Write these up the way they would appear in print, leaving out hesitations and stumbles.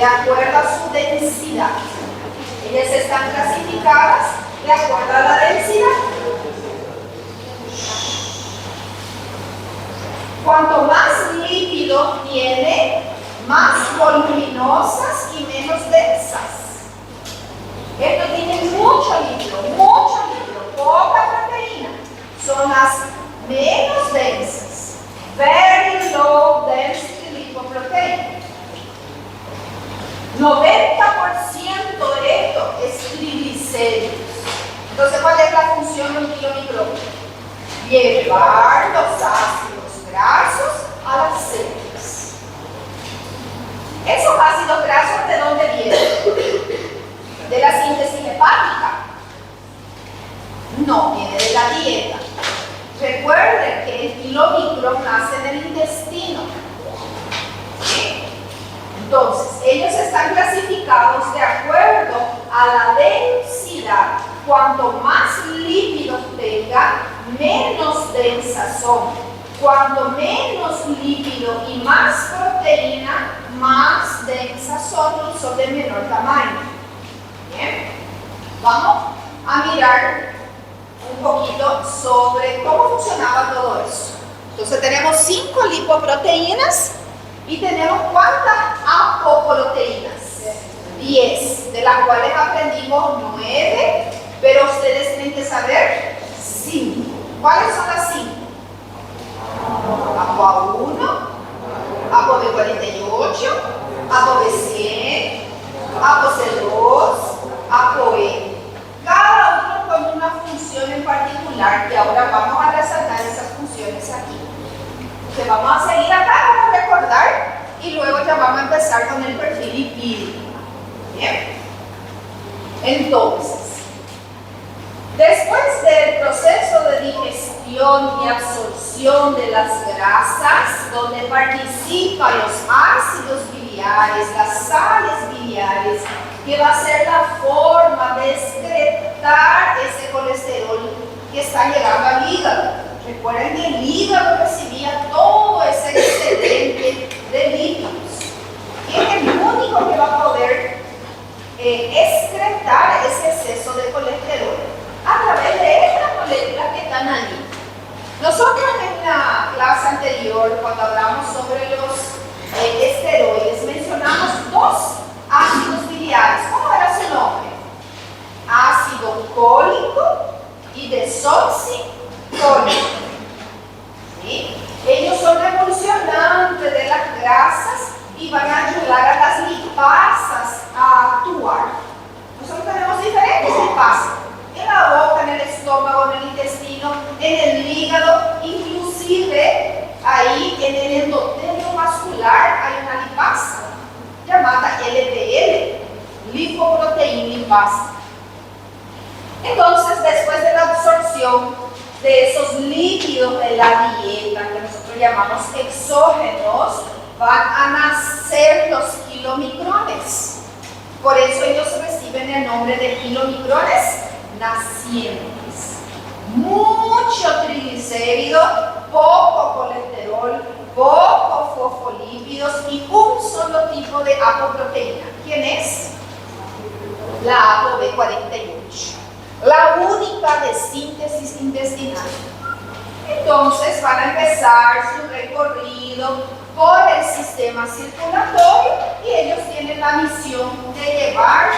de acuerdo a su densidad. Ellas están clasificadas de acuerdo a la densidad. Cuanto más lípido tiene, más voluminosas y menos densas. Esto tiene mucho lípido, poca proteína. Son las menos densas. Very low density lipoprotein. 90% de esto es triglicéridos. Entonces, ¿cuál es la función de un kilomicrón? Llevar los ácidos grasos a las células. ¿Esos ácidos grasos de dónde vienen? ¿De la síntesis hepática? No, viene de la dieta. Recuerden que el kilomicrón nace en el intestino. ¿Sí? Entonces, ellos están clasificados de acuerdo a la densidad. Cuanto más lípidos tengan, menos densas son. Cuanto menos lípido y más proteína, más densas son y son de menor tamaño. Bien, vamos a mirar un poquito sobre cómo funcionaba todo eso. Entonces tenemos 5 lipoproteínas y tenemos ¿cuántas apoproteínas? 10, de las cuales aprendimos 9, pero ustedes tienen que saber 5. ¿Cuáles son las 5? ApoA1, ApoB48, ApoB100, ApoC2, ApoE. Cada uno con una función en particular que ahora vamos a resaltar esas funciones aquí. Entonces vamos a seguir acá para recordar y luego ya vamos a empezar con el perfil lipídico. Bien. Entonces, después del proceso de digestión y absorción de las grasas, donde participan los ácidos biliares, las sales biliares, que va a ser la forma de excretar ese colesterol que está llegando al hígado. Recuerden que el hígado recibía todo ese excedente de lípidos. Y es el único que va a poder excretar ese exceso de colesterol a través de estas moléculas que están ahí. Nosotros en la clase anterior, cuando hablamos sobre los esteroides, mencionamos 2 ácidos biliares. ¿Cómo era su nombre? Ácido cólico y desoxicólico. ¿Sí? Ellos son revolucionantes de las grasas y van a ayudar a las lipasas a actuar. Nosotros tenemos diferentes lipasas. En la boca, en el estómago, en el intestino, en el hígado, inclusive ahí en el endotelio vascular hay una lipasa llamada LPL, lipoproteína lipasa. Entonces, después de la absorción de esos lípidos de la dieta, que nosotros llamamos exógenos, van a nacer los kilomicrones. Por eso ellos reciben el nombre de kilomicrones nacientes. Mucho triglicérido, poco colesterol, poco fosfolípidos y un solo tipo de apoproteína. ¿Quién es? La ApoB48. La única de síntesis intestinal. Entonces van a empezar su recorrido por el sistema circulatorio y ellos tienen la misión de llevar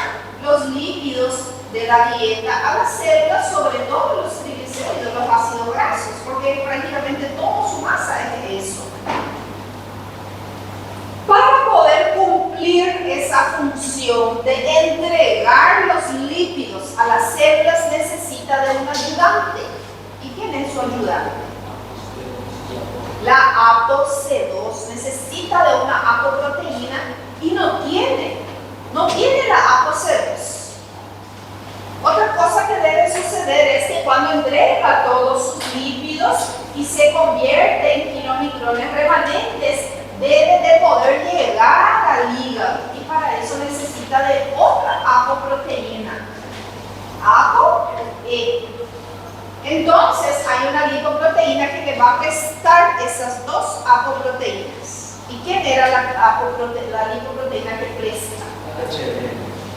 los lípidos de la dieta a las células, sobre todo los triglicéridos, los ácidos grasos, porque prácticamente toda su masa es eso. Para poder cumplir esa función de entregar los lípidos a las células necesita de un ayudante. ¿Y quién es su ayudante? La ApoC2 necesita de una apoproteína y no tiene la ApoC2. Otra cosa que debe suceder es que cuando entrega todos sus lípidos y se convierte en kilomicrones remanentes, debe de poder llegar al hígado y para eso necesita de otra apoproteína, ApoE. Entonces hay una lipoproteína que le va a prestar esas 2 apoproteínas. ¿Y quién era la lipoproteína que presta?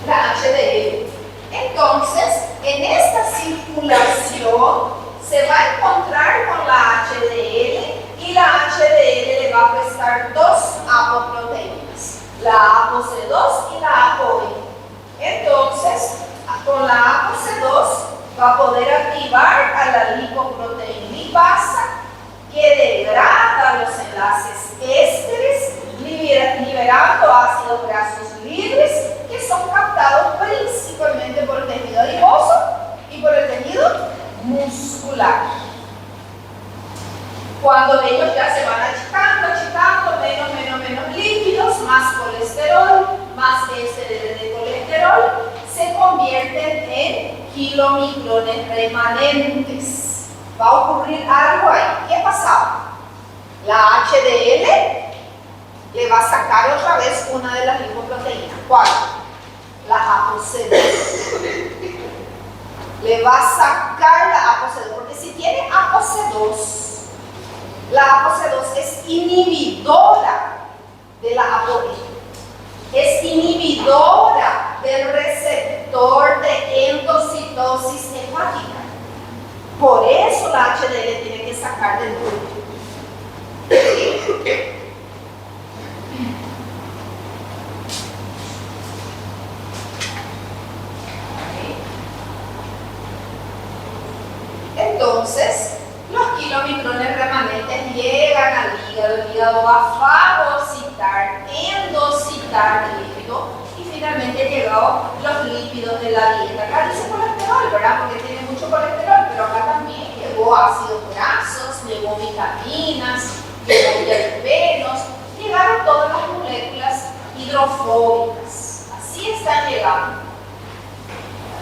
La HDL. Entonces, en esta circulación se va a encontrar con la HDL y la HDL le va a prestar dos apoproteínas, la ApoC2 y la ApoB. Entonces, con la ApoC2 va a poder activar a la lipoproteína lipasa que degrada los enlaces ésteres, liberando ácidos grasos libres que son captados principalmente por el tejido adiposo y por el tejido muscular. Cuando ellos ya se van achicando, menos lípidos, más colesterol, más SDD de colesterol, se convierten en kilomicrones remanentes. Va a ocurrir algo ahí. ¿Qué pasaba? La HDL le va a sacar otra vez una de las lipoproteínas. ¿Cuál? La ApoC2. Le va a sacar la ApoC2, porque si tiene ApoC2, la ApoC2 es inhibidora de la ApoB. Es inhibidora del receptor de endocitosis hepática. Por eso la HDL tiene que sacar del glúteo. Entonces, los kilomicrones remanentes llegan al hígado, el hígado va a fagocitar, endocitar líquido y finalmente llegaron los lípidos de la dieta. Acá dice colesterol, ¿verdad? Porque tiene mucho colesterol, pero acá también llegó ácidos grasos, llegó vitaminas, llegó terpenos, llegaron todas las moléculas hidrofóbicas. Así están llegando.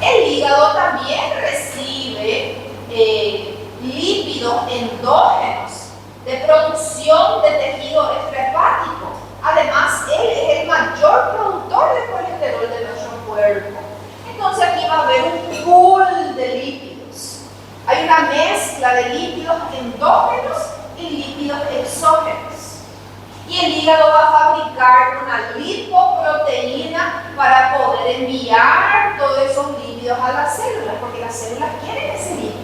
El hígado también recibe lípidos endógenos de producción de tejido extrahepático. Además, él es el mayor productor de colesterol de nuestro cuerpo. Entonces aquí va a haber un pool de lípidos. Hay una mezcla de lípidos endógenos y lípidos exógenos. Y el hígado va a fabricar una lipoproteína para poder enviar todos esos lípidos a las células, porque las células quieren ese lípido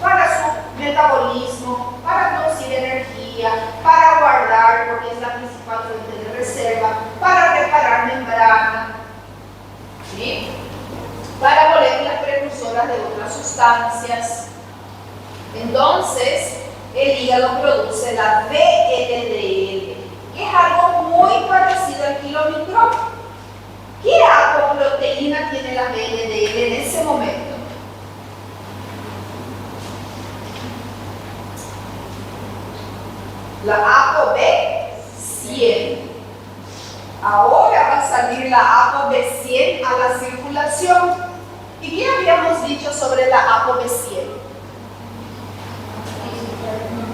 para su metabolismo, para producir energía, para guardar, porque es la principal fuente de reserva, para reparar membrana, ¿sí? Para moléculas precursoras de otras sustancias. Entonces, el hígado produce la VLDL, que es algo muy parecido al kilomicrón. ¿Qué apoproteína tiene la VLDL en ese momento? La ApoB100. Ahora va a salir la ApoB100 a la circulación. ¿Y qué habíamos dicho sobre la ApoB100?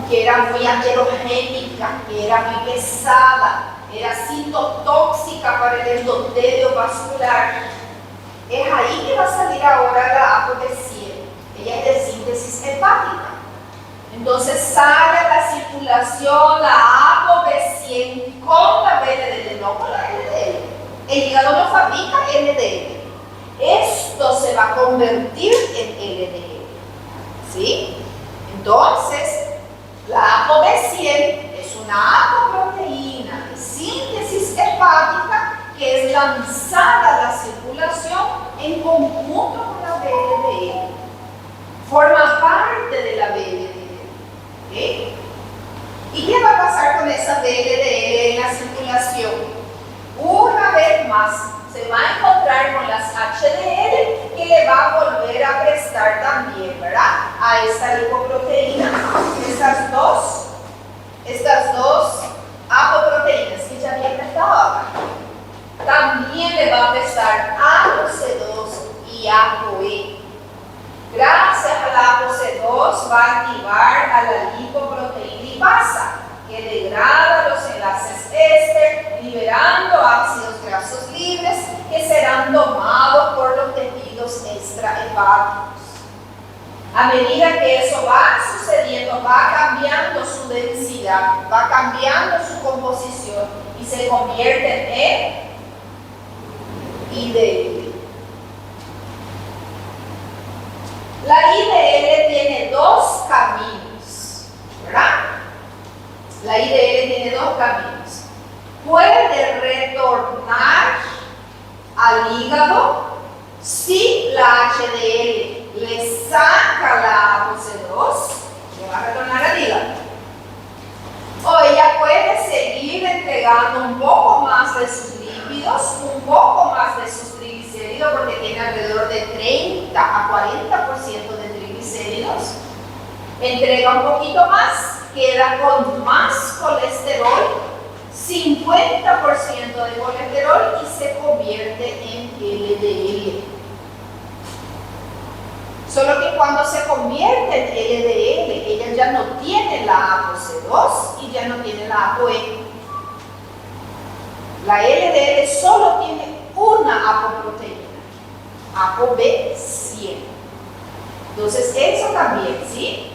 Que era muy heterogénica, que era muy pesada, era citotóxica para el endotelio vascular. Es ahí que va a salir ahora la ApoB100. Ella es de síntesis hepática. Entonces sale a la circulación la ApoB100 con la VLDL, no con la LDL. El hígado no fabrica LDL. Esto se va a convertir en LDL. ¿Sí? Entonces, la ApoB100 es una apoproteína de síntesis hepática que es lanzada a la circulación en conjunto con la VLDL. Forma parte de la VLDL. ¿Okay? ¿Y qué va a pasar con esa VLDL en la circulación? Una vez más se va a encontrar con las HDL que le va a volver a prestar también, ¿verdad? A esta lipoproteína, estas dos apoproteínas que ya había prestado acá. También le va a prestar ApoC2 y ApoE. Gracias a la ApoC2 va a activar a la lipoproteína lipasa, que degrada los enlaces éster, liberando ácidos grasos libres que serán tomados por los tejidos extrahepáticos. A medida que eso va sucediendo, va cambiando su densidad, va cambiando su composición y se convierten en IDL. La IDL tiene dos caminos, ¿verdad? La IDL tiene dos caminos. Puede retornar al hígado si la HDL le saca la ApoC2, le va a retornar al hígado. O ella puede seguir entregando un poco más de sus lípidos, un poco más de sus triglicéridos, porque tiene alrededor de 30 a 40% de triglicéridos. Entrega un poquito más, queda con más colesterol, 50% de colesterol y se convierte en LDL. Solo que cuando se convierte en LDL, ella ya no tiene la ApoC2 y ya no tiene la ApoE. La LDL solo tiene una apoproteína, ApoB100. Entonces eso también, ¿sí?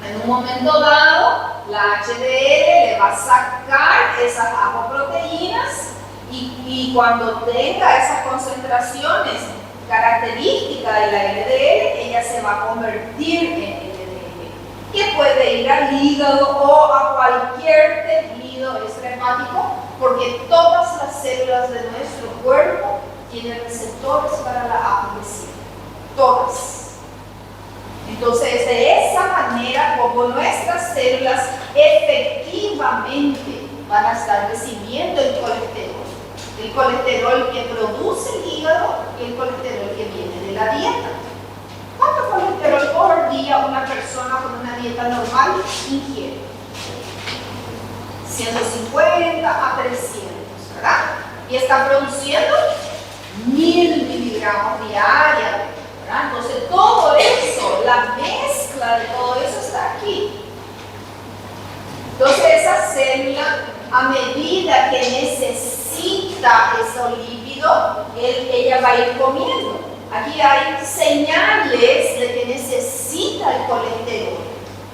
En un momento dado, la HDL le va a sacar esas apoproteínas y cuando tenga esas concentraciones características de la LDL, ella se va a convertir en LDL, que puede ir al hígado o a cualquier tejido extrahepático, porque todas las células de nuestro cuerpo tienen receptores para la ApoB100, todas. Entonces, de esa manera, como nuestras células efectivamente van a estar recibiendo el colesterol que produce el hígado y el colesterol que viene de la dieta. ¿Cuánto colesterol por día una persona con una dieta normal ingiere? 150 a 300, ¿verdad? Y está produciendo 1000 miligramos diariamente. Entonces todo eso, la mezcla de todo eso está aquí. Entonces esa célula, a medida que necesita ese lípido, ella va a ir comiendo. Aquí hay señales de que necesita el colesterol.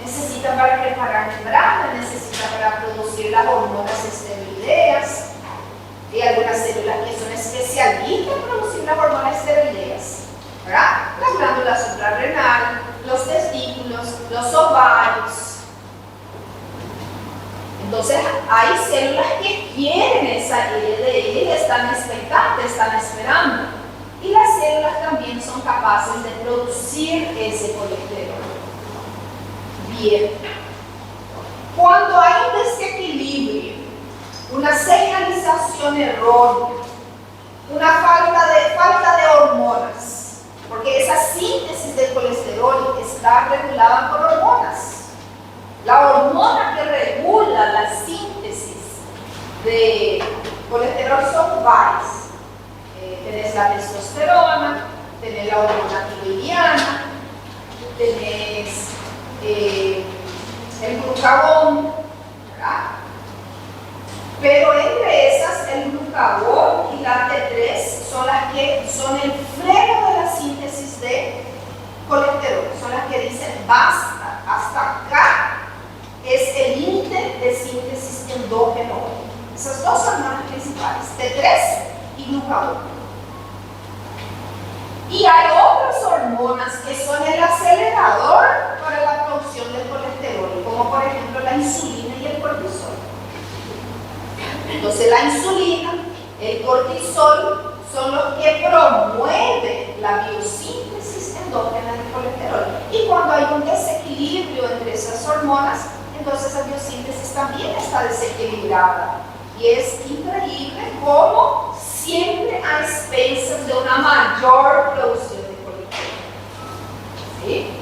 Necesita para preparar membrana, necesita para producir las hormonas esteroideas. Hay algunas células que son especialistas en producir las hormonas esteroideas, ¿verdad? La glándula suprarrenal, los testículos, los ovarios. Entonces hay células que quieren esa LDL, están expectantes, están esperando. Y las células también son capaces de producir ese colesterol. Bien. Cuando hay un desequilibrio, una señalización errónea, una falta de hormonas, porque esa síntesis del colesterol está regulada por hormonas. La hormona que regula la síntesis de colesterol son varias. Tenés la testosterona, tenés la hormona tiroidiana, tenés el glucagón, ¿verdad? Pero entre esas, el glucagón y la T3 son las que son el freno de la síntesis de colesterol, son las que dicen basta, hasta acá es el índice de síntesis endógeno. Esas dos hormonas principales, T3 y glucagón. Y hay otras hormonas que son el acelerador para la producción del colesterol, como por ejemplo la insulina y el cortisol. Entonces la insulina, el cortisol son los que promueven la biosíntesis endógena del colesterol. Y cuando hay un desequilibrio entre esas hormonas, entonces la biosíntesis también está desequilibrada. Y es increíble cómo siempre a expensas de una mayor producción de colesterol. ¿Sí?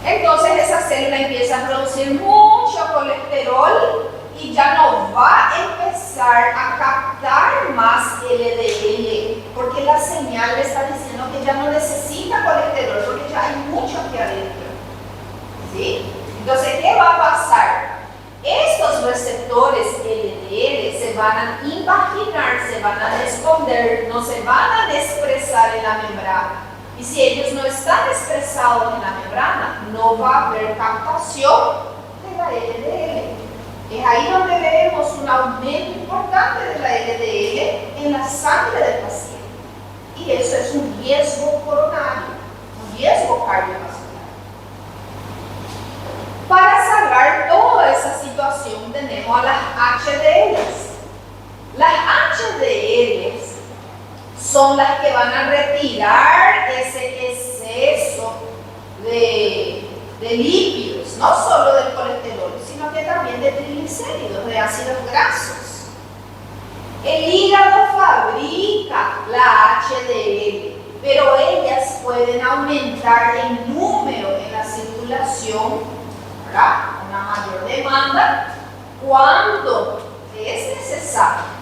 Entonces esa célula empieza a producir mucho colesterol y ya no va a empezar a captar más LDL, porque la señal le está diciendo que ya no necesita colesterol, porque ya hay mucho aquí adentro. ¿Sí? Entonces, ¿qué va a pasar? Estos receptores LDL se van a invaginar, se van a esconder, no se van a expresar en la membrana. Y si ellos no están expresados en la membrana, no va a haber captación de la LDL. Es ahí donde vemos un aumento importante de la LDL en la sangre del paciente. Y eso es un riesgo coronario, un riesgo cardiovascular. Para salvar toda esa situación tenemos a las HDLs. Las HDLs son las que van a retirar ese exceso de lípidos, no solo del colesterol, sino que también de triglicéridos, de ácidos grasos. El hígado fabrica la HDL, pero ellas pueden aumentar en número en la circulación, ¿verdad? Una mayor demanda cuando es necesario.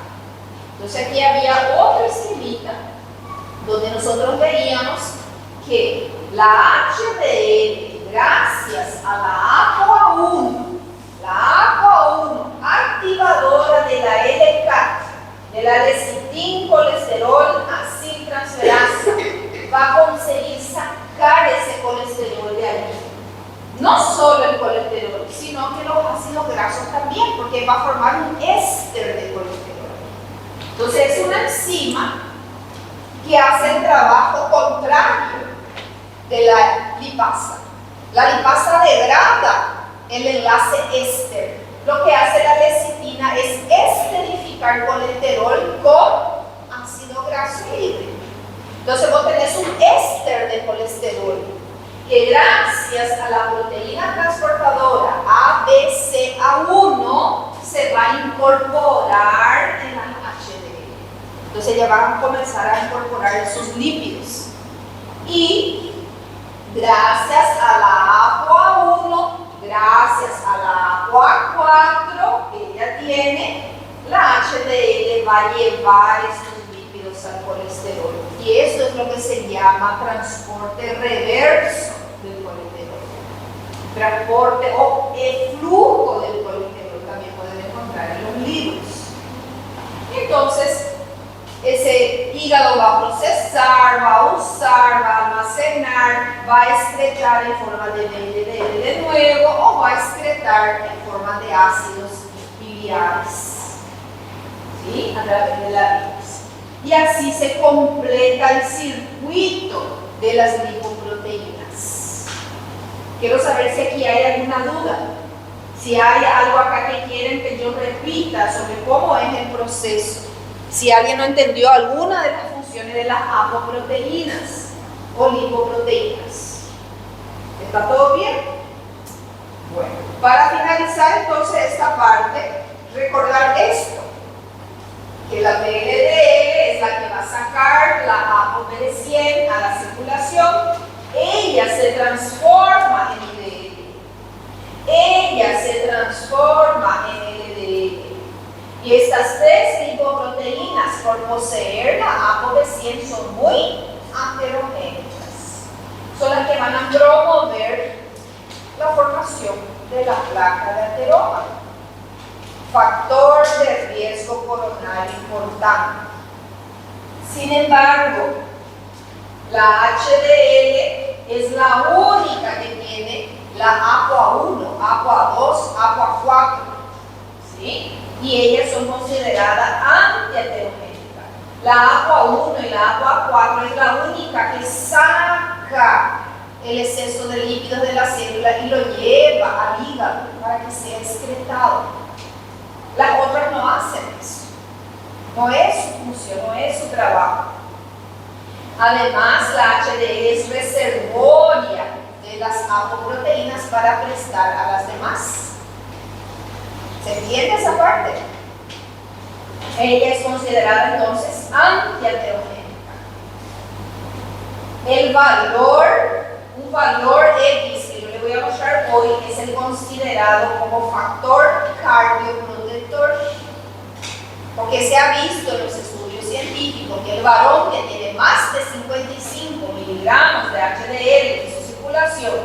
Entonces aquí había otra esquemita donde nosotros veíamos que la HDL, gracias a la ApoA1, activadora de la LCAT, de la lecitin colesterol aciltransferasa, va a conseguir sacar ese colesterol de ahí. No solo el colesterol, sino que los ácidos grasos también, porque va a formar un éster de colesterol. Entonces es una enzima que hace el trabajo contrario de la lipasa. La lipasa degrada el enlace éster. Lo que hace la lecitina es esterificar colesterol con ácido graso libre. Entonces vos tenés un éster de colesterol que gracias a la proteína transportadora ABCA1 se va a incorporar en la HDL. Entonces ya van a comenzar a incorporar esos lípidos. Y gracias a la ApoA1, gracias a la ApoA4 que ella tiene, la HDL va a llevar estos lípidos al colesterol. Y eso es lo que se llama transporte reverso del colesterol. Transporte o el flujo del colesterol también pueden encontrar en los libros. Entonces, ese hígado va a procesar, va a usar, va a almacenar, va a excretar en forma de LDL de nuevo o va a excretar en forma de ácidos biliares, ¿sí? A través de la bilis. Y así se completa el circuito de las lipoproteínas. Quiero saber si aquí hay alguna duda. Si hay algo acá que quieren que yo repita sobre cómo es el proceso. Si alguien no entendió alguna de las funciones de las apoproteínas o lipoproteínas. ¿Está todo bien? Bueno, para finalizar entonces esta parte, recordar esto, que la PLDL es la que va a sacar la ApoB100 a la circulación. Ella se transforma en LDL. Ella se transforma en LDL. Y estas tres lipoproteínas, por poseer la ApoB100, son muy aterogénicas. Son las que van a promover la formación de la placa de ateroma. Factor de riesgo coronario importante. Sin embargo, la HDL es la única que tiene la ApoA1, ApoA2, ApoA4. ¿Sí? Y ellas son consideradas antiaterogénicas. La ApoA1 y la ApoA4 es la única que saca el exceso de lípidos de la célula y lo lleva al hígado para que sea excretado. Las otras no hacen eso. No es su función, no es su trabajo. Además, la HDL es reservoria de las apoproteínas para prestar a las demás. ¿Se entiende esa parte? Ella es considerada entonces antiaterogénica. El valor, un valor X que yo le voy a mostrar hoy, es el considerado como factor cardioprotector. Porque se ha visto en los estudios científicos que el varón que tiene más de 55 miligramos de HDL en su circulación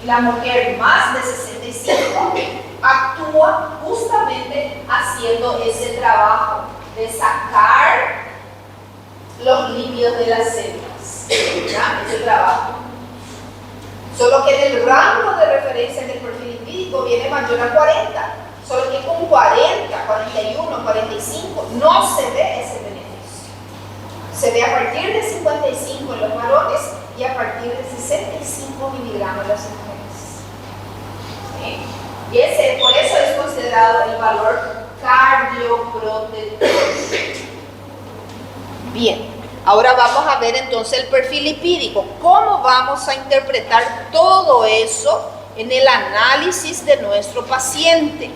y la mujer más de 65 actúa justamente haciendo ese trabajo de sacar los lípidos de las células. análisis. ¿Ya? Ese trabajo. Solo que en el rango de referencia del perfil lipídico viene mayor a 40. Solo que con 40, 41, 45 no se ve ese beneficio. Se ve a partir de 55 en los varones y a partir de 65 miligramos en las mujeres. ¿Sí? Y por eso es considerado el valor cardioprotector. Bien, ahora vamos a ver entonces el perfil lipídico. ¿Cómo vamos a interpretar todo eso en el análisis de nuestro paciente?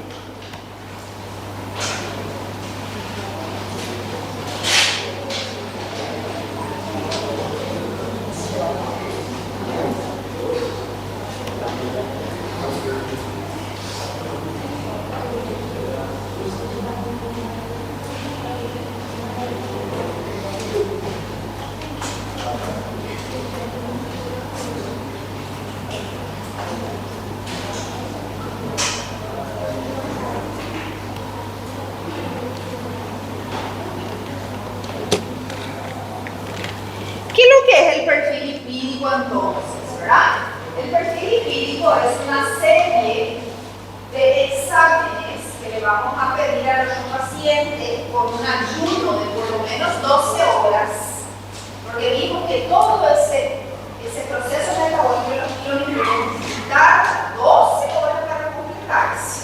¿Qué es lo que es el perfil lipídico entonces, verdad? El perfil lipídico es una serie de exámenes que le vamos a pedir a nuestro paciente con un ayuno de por lo menos 12 horas, porque vimos que todo ese proceso metabólico de los kilonitrógenos tarda 12 horas para completarse.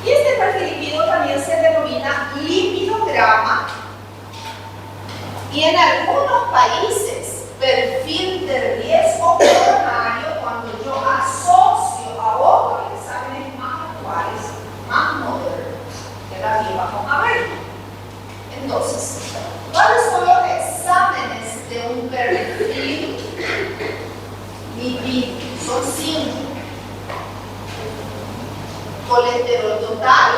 Y este perfil lipídico también se denomina lipidograma. Y en algunos países, perfil de riesgo coronario, cuando yo asocio a otros exámenes más actuales, más modernos, que también vamos a ver. Entonces, ¿cuáles son los exámenes de un perfil lipídico? Son 5. Colesterol total,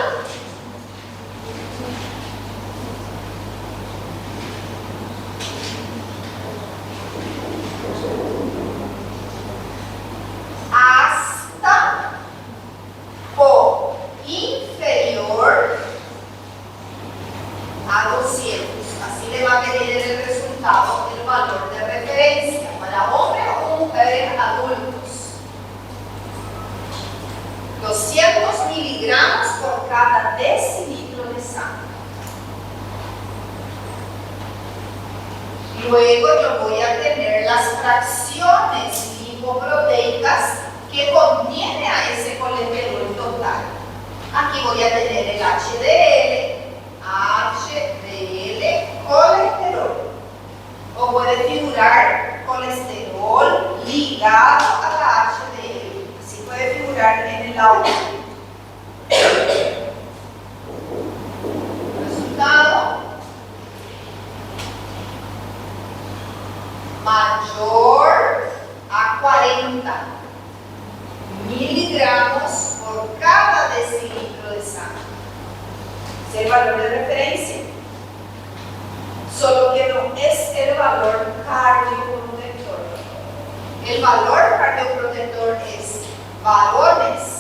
hasta o inferior a 200. Así le va a pedir el resultado, el valor de referencia para hombres o mujeres adultos. 200 miligramos por cada decilitro de sangre. Luego yo voy a tener las fracciones lipoproteicas que contiene a ese colesterol total. Aquí voy a tener el HDL, colesterol. O puede figurar colesterol ligado a la HDL. Así puede figurar en el lado. Resultado mayor a 40 miligramos por cada decilitro de sangre. Es el valor de referencia. Solo que no es el valor cardioprotector. El valor cardioprotector es varones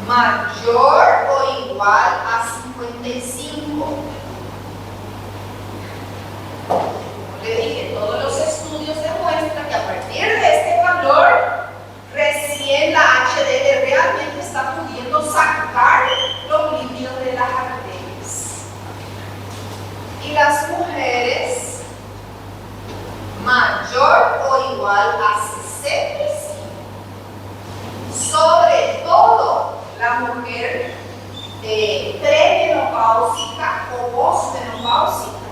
mayor o igual a 55. Como le dije, todos los estudios demuestran que a partir de este valor, recién la HDL realmente está pudiendo sacar los lípidos de las arterias. Y las mujeres, mayor o igual a 65. Sobre todo la mujer premenopáusica o postmenopáusica,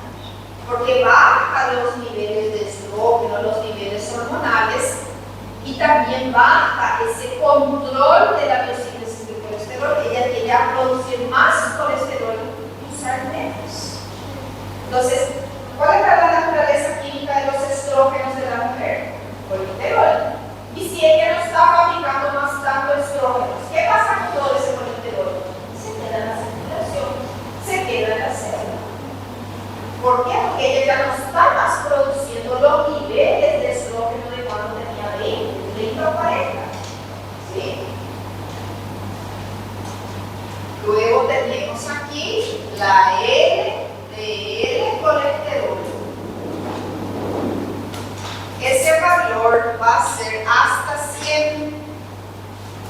porque baja los niveles de estrógeno, los niveles hormonales, y también baja ese control de la biosíntesis de colesterol. Ella tiende a producir más colesterol y usar menos. Entonces, ¿cuál es la naturaleza química de los estrógenos de la mujer? Colesterol. Y si ella no está fabricando más tanto estrógenos, ¿qué pasa con todo ese colesterol? Se queda en la circulación, se queda en la célula. ¿Por qué? Porque ella ya no está más produciendo los niveles de estrógeno de cuando tenía 20, 30 o 40. ¿Sí? Luego tenemos aquí la LDL colesterol. va a ser hasta 100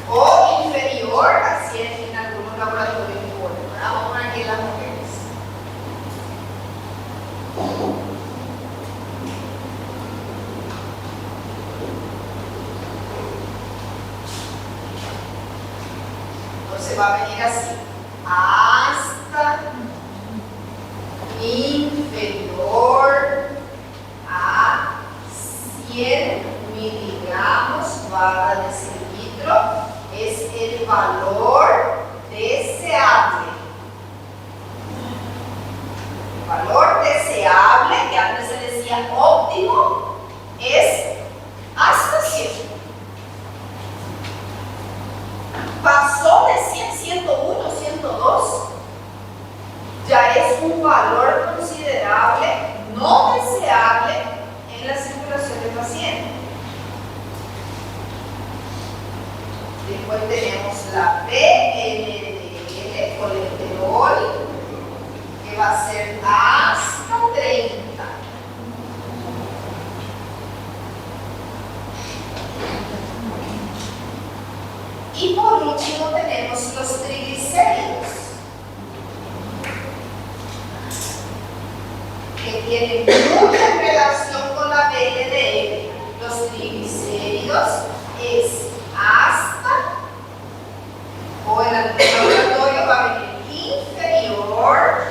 o inferior a 100 en algunos laboratorios de Córdoba. Vamos a poner aquí las mujeres. Entonces va a venir así, hasta inferior a 100 miligramos para decilitro es el valor deseable. El valor deseable, que antes se decía óptimo, es hasta 100. Pasó de 100, 101, 102, ya es un valor considerable, no deseable en la circulación del paciente. Después tenemos la PLDL, colesterol, que va a ser hasta 30. Y por último tenemos los triglicéridos, que tienen mucha relación con la PLDL. Los triglicéridos es hasta, o en el laboratorio va a venir inferior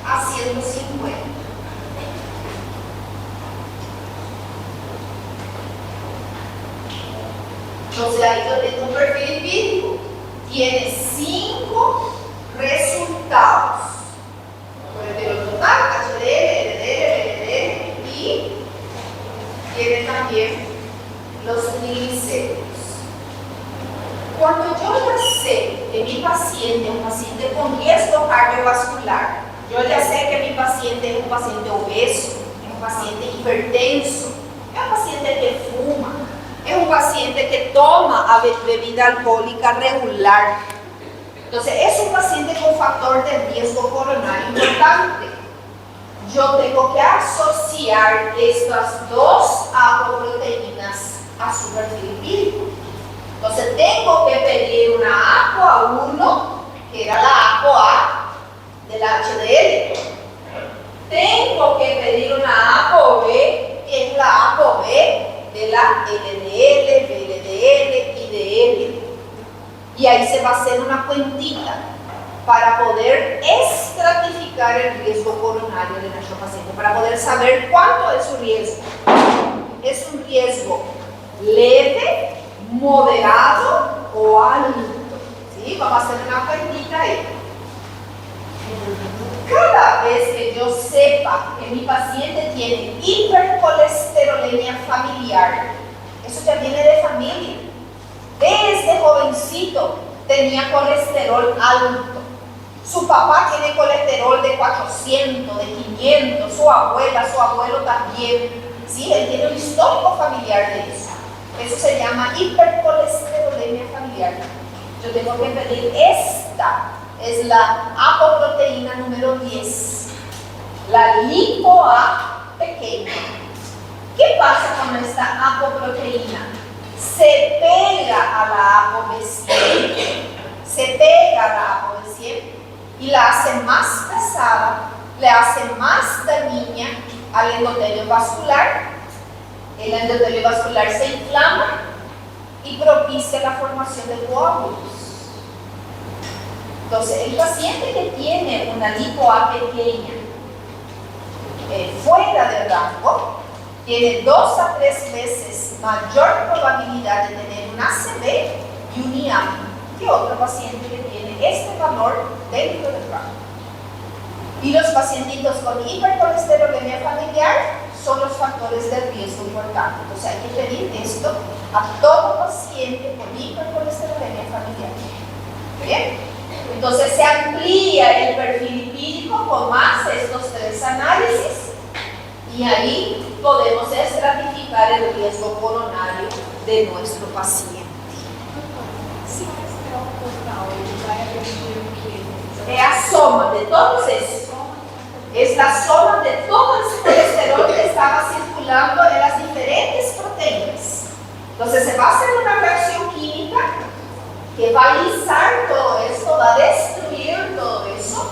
a 150. Entonces ahí yo tengo un perfil lipídico. Tiene 5 resultados. Colesterol total, HDL, LDL, LDL y tiene también los triglicéridos. Cuando yo ya sé que mi paciente es un paciente con riesgo cardiovascular, yo ya sé que mi paciente es un paciente obeso, es un paciente hipertenso, es un paciente que fuma, es un paciente que toma bebida alcohólica regular. Entonces, es un paciente con factor de riesgo coronario importante. Yo tengo que asociar estas dos apoproteínas a su perfil lipídico. Entonces, tengo que pedir una ApoA1, que era la ApoA del HDL. Tengo que pedir una ApoB, que es la ApoB de la LDL, VLDL y DL. Y ahí se va a hacer una cuentita para poder estratificar el riesgo coronario de nuestro paciente, para poder saber cuánto es su riesgo. Es un riesgo leve, moderado o alto. ¿Sí? Vamos a hacer una cuentita ahí. Cada vez que yo sepa que mi paciente tiene hipercolesterolemia familiar, eso ya viene de familia. Desde jovencito tenía colesterol alto. Su papá tiene colesterol de 400, de 500, su abuela, su abuelo también. ¿Sí? Él tiene un histórico familiar de eso. Eso se llama hipercolesterolemia familiar. Yo tengo que pedir esta. Es la apoproteína número 10, la lipoA pequeña. ¿Qué pasa con esta apoproteína? Se pega a la ApoB100, y la hace más pesada, le hace más dañina al endotelio vascular. El endotelio vascular se inflama y propicia la formación de coágulos. Entonces, el paciente que tiene una lipoA pequeña fuera del rango tiene 2 a 3 veces mayor probabilidad de tener un ACV y un IAM que otro paciente que tiene este valor dentro del rango. Y los pacientitos con hipercolesterolemia familiar son los factores de riesgo importantes. Entonces, hay que pedir esto a todo paciente con hipercolesterolemia familiar. ¿Bien? Entonces se amplía el perfil lipídico con más estos 3 análisis y ahí podemos estratificar el riesgo coronario de nuestro paciente. Sí. Es la suma de todos esos. Es la suma de todo ese colesterol que estaba circulando en las diferentes proteínas. Entonces se va a hacer una reacción química que va a lisar todo esto, va a destruir todo eso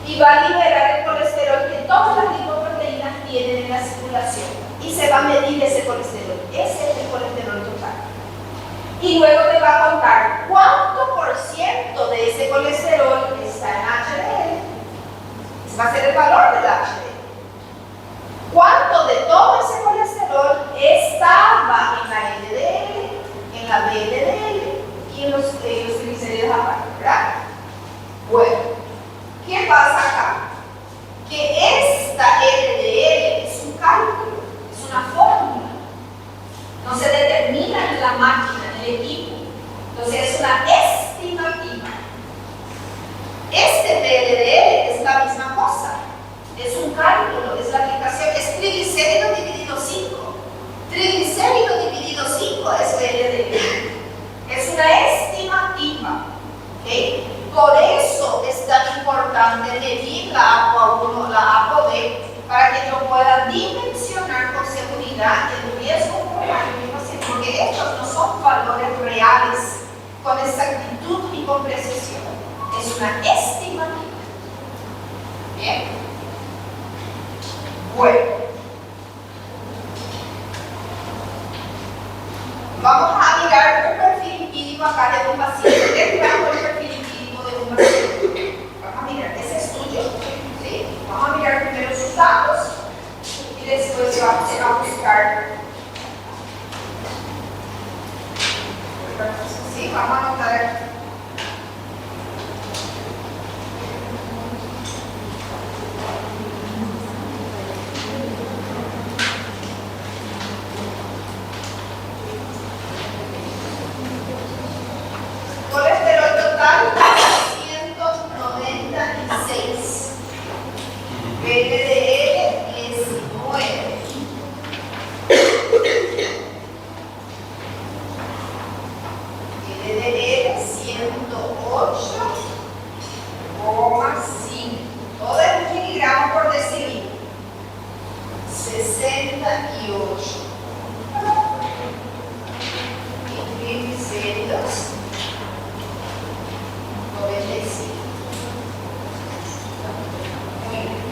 y va a liberar el colesterol que todas las lipoproteínas tienen en la circulación y se va a medir ese colesterol. Ese es el colesterol total. Y luego te va a contar cuánto por ciento de ese colesterol está en HDL. Ese va a ser el valor del HDL. ¿Cuánto de todo ese colesterol estaba en la LDL, en la VLDL y en los triglicéridos aparte, ¿verdad? Bueno, ¿qué pasa acá? Que esta LDL es un cálculo, es una fórmula. No se determina en la máquina, en el equipo. Entonces es una estimativa. Este VLDL es la misma cosa. Es un cálculo, es la aplicación, es triglicérido dividido 5. Triglicérido dividido 5 es VLDL. Es una estimativa. ¿Okay? Por eso es tan importante medir la ApoA1, la ApoB, para que yo pueda dimensionar con seguridad el riesgo probable de mi paciente, porque estos no son valores reales con exactitud y con precisión. Es una estimativa. Bien. Bueno, vamos a mirar un perfil lipídico acá de un paciente. ¿Qué miramos el perfil lipídico de un paciente? Vamos a mirar, ese es tuyo, ¿sí? Vamos a mirar primero sus datos y después se va a buscar. Sí, vamos a anotar aquí. Colesterol total 196. LDL 19. LDL 108,5. Todo es miligramos por decilitro. 68. Y triglicéridos 95. Muy bien.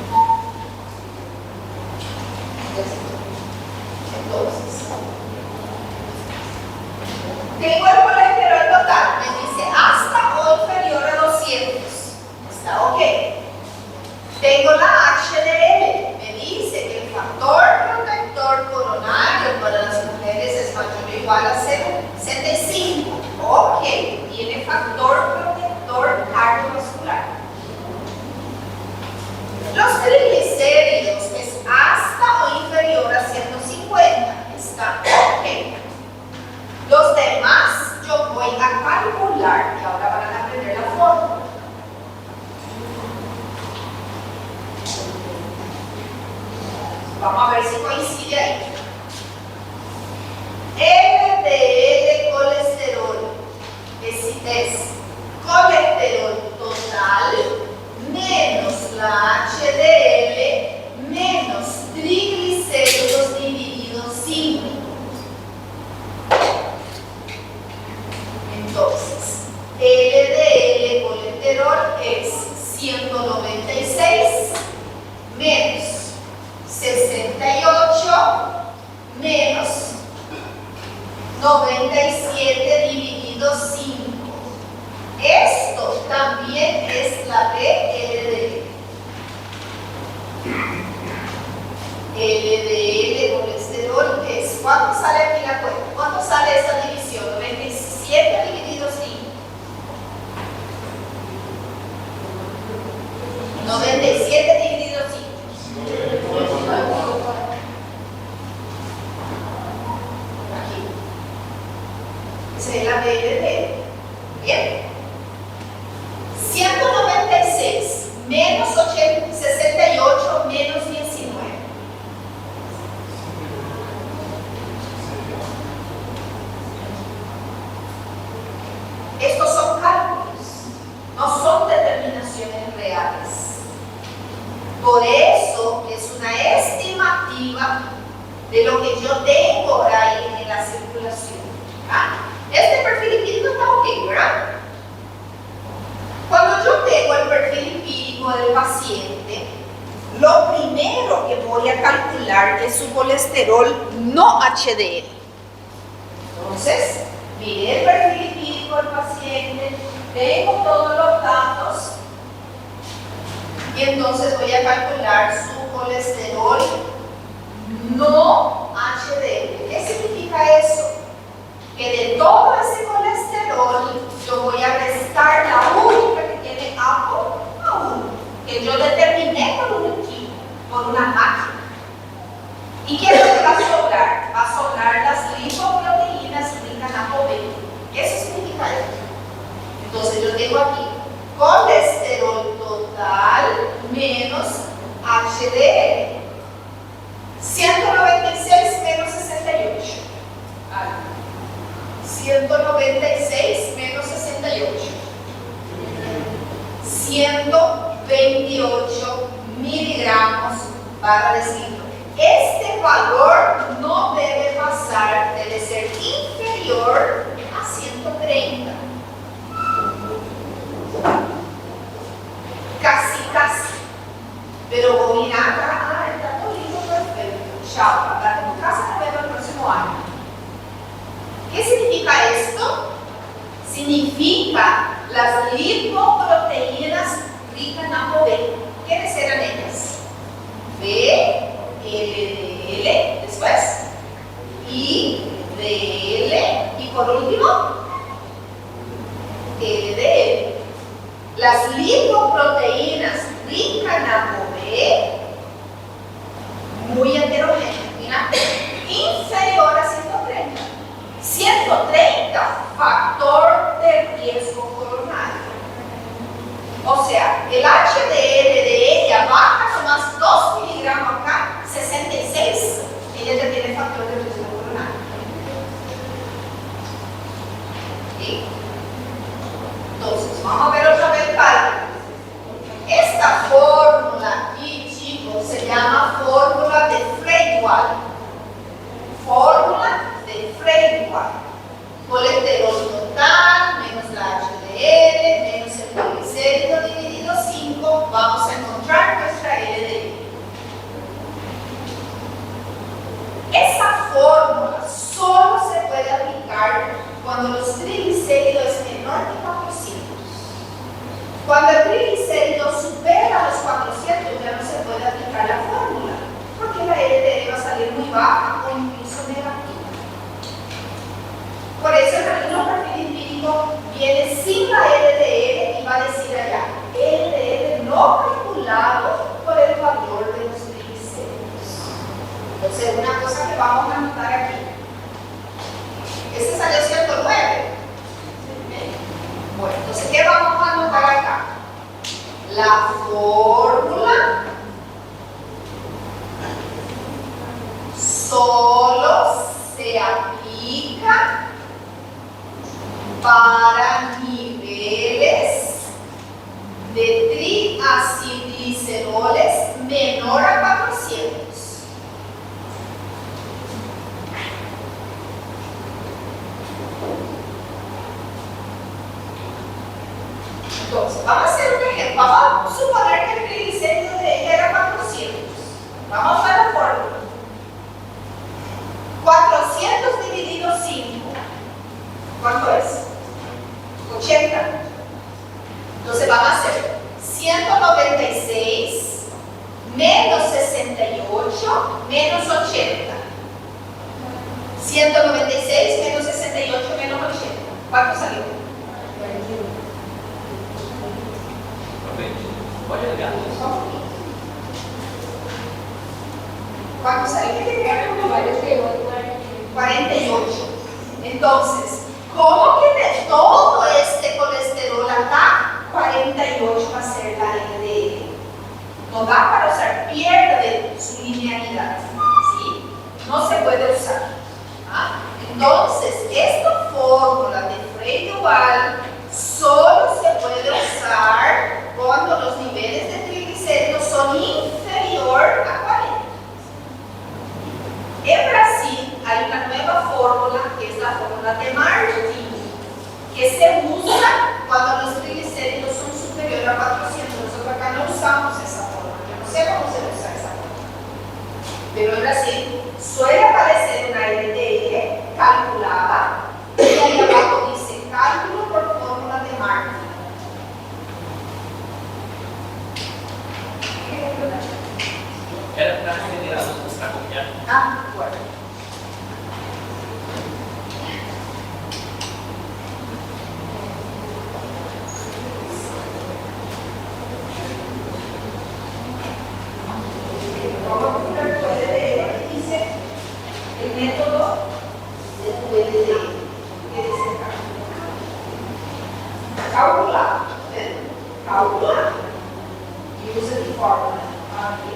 Entonces, tengo el colesterol total, me dice hasta o inferior a 200. Está ok. Tengo la HDL, me dice que el factor protector coronario para las mujeres es mayor o igual a 0,75. Ok, tiene factor protector cardiovascular. Los triglicéridos es hasta o inferior a 150. Está ok. Los demás yo voy a calcular y ahora van a aprender la fórmula. Vamos a ver si coincide ahí. LDL colesterol es colesterol total menos la HDL menos triglicéridos dividido 5. Entonces, LDL colesterol es 196 menos 68 menos 97 dividido 5. Esto también es la VLDL. LDL colesterol es, ¿cuánto sale aquí la cuenta? ¿Cuánto sale esta división? 97 dividido 5. 97 dividido 5. Aquí. Esa es la VLDL. Bien. 196 menos 68 menos 19. Estos son cálculos, no son determinaciones reales. Por eso es una estimativa de lo que yo tengo ahí en la circulación. ¿Ah? Este perfil empírico está ok, ¿verdad? Cuando yo tengo el perfil empírico del paciente, lo primero que voy a calcular es su colesterol no HDL. Entonces, miré el perfil empírico del paciente, tengo todos los datos y entonces voy a calcular su colesterol no HDL. ¿Qué significa eso? Que de todo ese colesterol yo voy a restar la única que tiene ApoA1, que yo determiné por un equipo, por una máquina. ¿Y qué es lo que va a sobrar? Va a sobrar las lipoproteínas ricas en ApoB. Eso significa esto. Entonces yo tengo aquí colesterol total menos HDL. 196 menos 68. 196 menos 68. 128 miligramos para decirlo. Este valor no debe pasar, debe ser inferior a 130. Casi. Pero voy a ir acá, está todo lindo, perfecto. Chao, para tu casa nos vemos el próximo año. ¿Qué significa esto? Significa las lipoproteínas ricas en ApoB. ¿Quiénes eran ellas? B, LDL, después IDL y por último LDL. Las lipoproteínas ricas en ApoB, muy heterogéneas, mira, inferior a 130. 130, factor de riesgo coronario. O sea, el HDL de ella baja nomás 2 miligramos acá, 66. Ella ya tiene factor de riesgo coronario. ¿Sí? Entonces, vamos a ver otra vez el cálculo. Esta fórmula aquí, chicos, se llama fórmula de Frey-Wald. Fórmula de Frey-Wald. Colesterol total menos la HDL menos el triglicérido dividido 5, vamos a encontrar nuestra LDL. Esa fórmula solo se puede aplicar cuando los triglicéridos es menor que 400. Cuando el triglicérido supera los 400 ya no se puede aplicar la fórmula, porque la LDL va a salir muy baja o incluso negativa. Por eso el mismo perfil empírico viene sin la LDL y va a decir allá, LDL no calculado por el valor de los triglicéridos. Entonces, una cosa que vamos a anotar aquí. Este salió 109. Bueno, entonces, ¿qué vamos a anotar acá? La fórmula solo se aplica para niveles de triacilgliceroles menor a 400. Entonces, vamos a hacer un ejemplo. Vamos a suponer que el triglicérido de ella era 400. Vamos a la fórmula. 400 dividido 5. ¿Cuánto es? 80. Entonces vamos a hacer 196 menos 68 menos 80. 196 menos 68 menos 80. ¿Cuánto salió? 41. ¿Cuánto salió? 48. Entonces, ¿cómo que de todo este colesterol acá, 48 va a ser la LDL? No da para usar, pierde su linealidad, ¿sí? No se puede usar. ¿Ah? Entonces, esta fórmula de Frey-Wald solo se puede usar cuando los niveles de triglicéridos son inferior a 40. En Brasil hay una nueva fórmula que es la fórmula de 400. Nosotros acá no usamos esa forma. Yo no sé cómo se usa esa forma. Pero en Brasil suele aparecer una LDL calculada y ahí abajo dice cálculo por fórmula de Markov. Era para generar nuestra comida. Ah, bueno. Vamos a buscar tu LDL. Dice el método de tu LDL. ¿Qué dice acá? Calcular. Calcular. Use the formula. Aquí.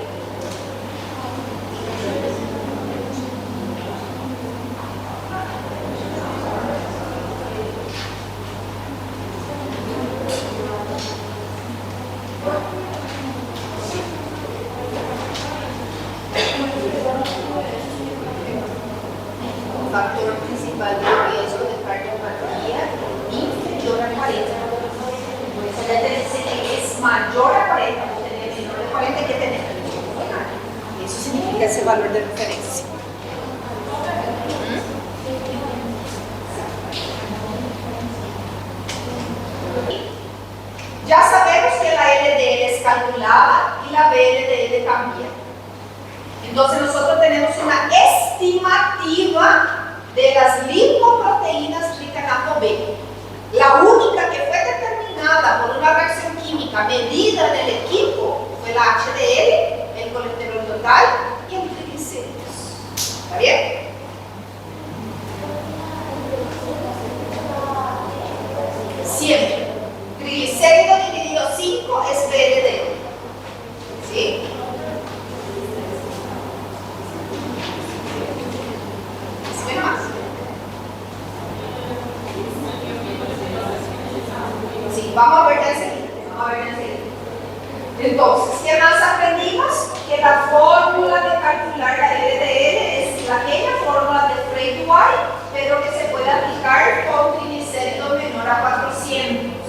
Factor principal de riesgo de cardiopatía inferior a 40. Pues ya te dice que es mayor a 40, o tener menor de 40 que tener. Eso significa ese valor de referencia. Ya sabemos que la LDL es calculada y la VLDL también. Entonces nosotros tenemos una estimativa de las lipoproteínas ricas en ApoB. La única que fue determinada por una reacción química medida en el equipo fue la HDL, el colesterol total y el triglicéridos. ¿Está bien? Siempre. Triglicéridos dividido 5 es VLDL. ¿Sí? Más. Sí, vamos a ver ya enseguida. Entonces, ¿qué más aprendimos? Que la fórmula de calcular la LDL es la misma fórmula de Frey-White, pero que se puede aplicar con triglicéridos menor a 400.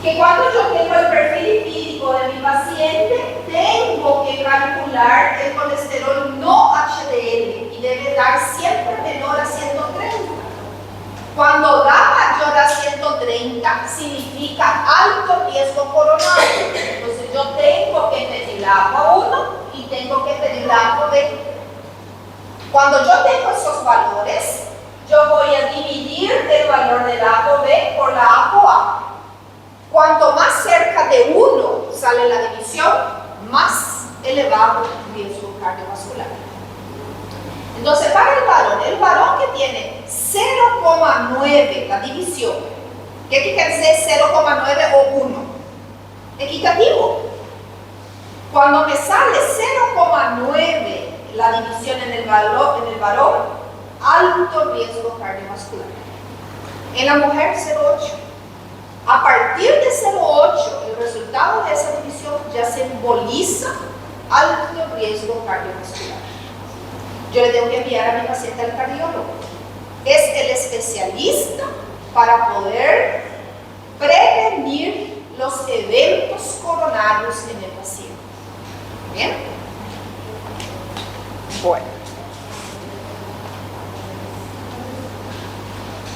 Que cuando yo tengo el perfil lipídico de mi paciente, tengo que calcular el colesterol no HDL y debe dar siempre menor a 130. Cuando da mayor a 130, significa alto riesgo coronario. Entonces yo tengo que pedir la ApoA1 y tengo que pedir la ApoB. Cuando yo tengo esos valores, yo voy a dividir el valor de la ApoB por la ApoA. Cuanto más cerca de 1 sale la división, más elevado riesgo cardiovascular. Entonces, para el varón que tiene 0,9 la división, ¿qué quiere decir 0,9 o 1? Equitativo. Cuando me sale 0,9 la división en el varón, alto riesgo cardiovascular. En la mujer, 0,8. A partir de 0,8, el resultado de esa división ya simboliza alto riesgo cardiovascular. Yo le tengo que enviar a mi paciente al cardiólogo. Es el especialista para poder prevenir los eventos coronarios en el paciente. ¿Bien? Bueno.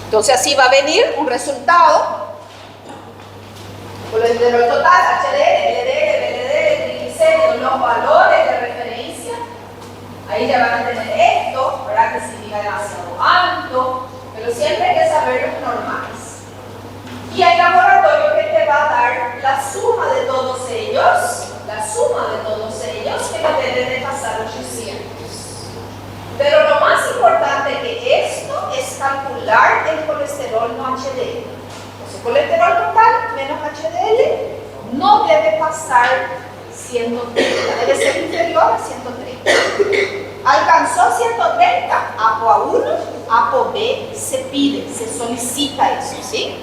Entonces así va a venir un resultado. Colesterol total, HDL, LDL, VLDL, triglicéridos, los valores de referencia. Ahí ya van a tener esto, ¿verdad? Que significa demasiado alto, pero siempre hay que saber los normales. Y hay laboratorio que te va a dar la suma de todos ellos, que no debe de pasar 800. Pero lo más importante que esto es calcular el colesterol no HDL. Entonces, colesterol total menos HDL no debe pasar 130, debe ser inferior a 130. Alcanzó 130, ApoA1, ApoB se pide, se solicita eso, ¿sí?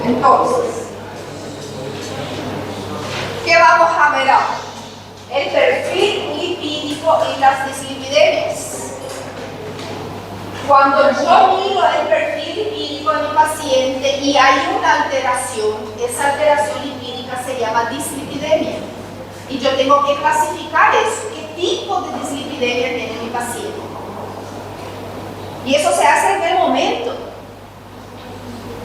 Entonces, ¿qué ¿Qué vamos a ver ahora? El perfil lipídico y las dislipidemias. Cuando yo miro el perfil lipídico de mi paciente y hay una alteración, esa alteración lipídica se llama dislipidemia. Y yo tengo que clasificar eso, qué tipo de dislipidemia tiene mi paciente. Y eso se hace en el momento.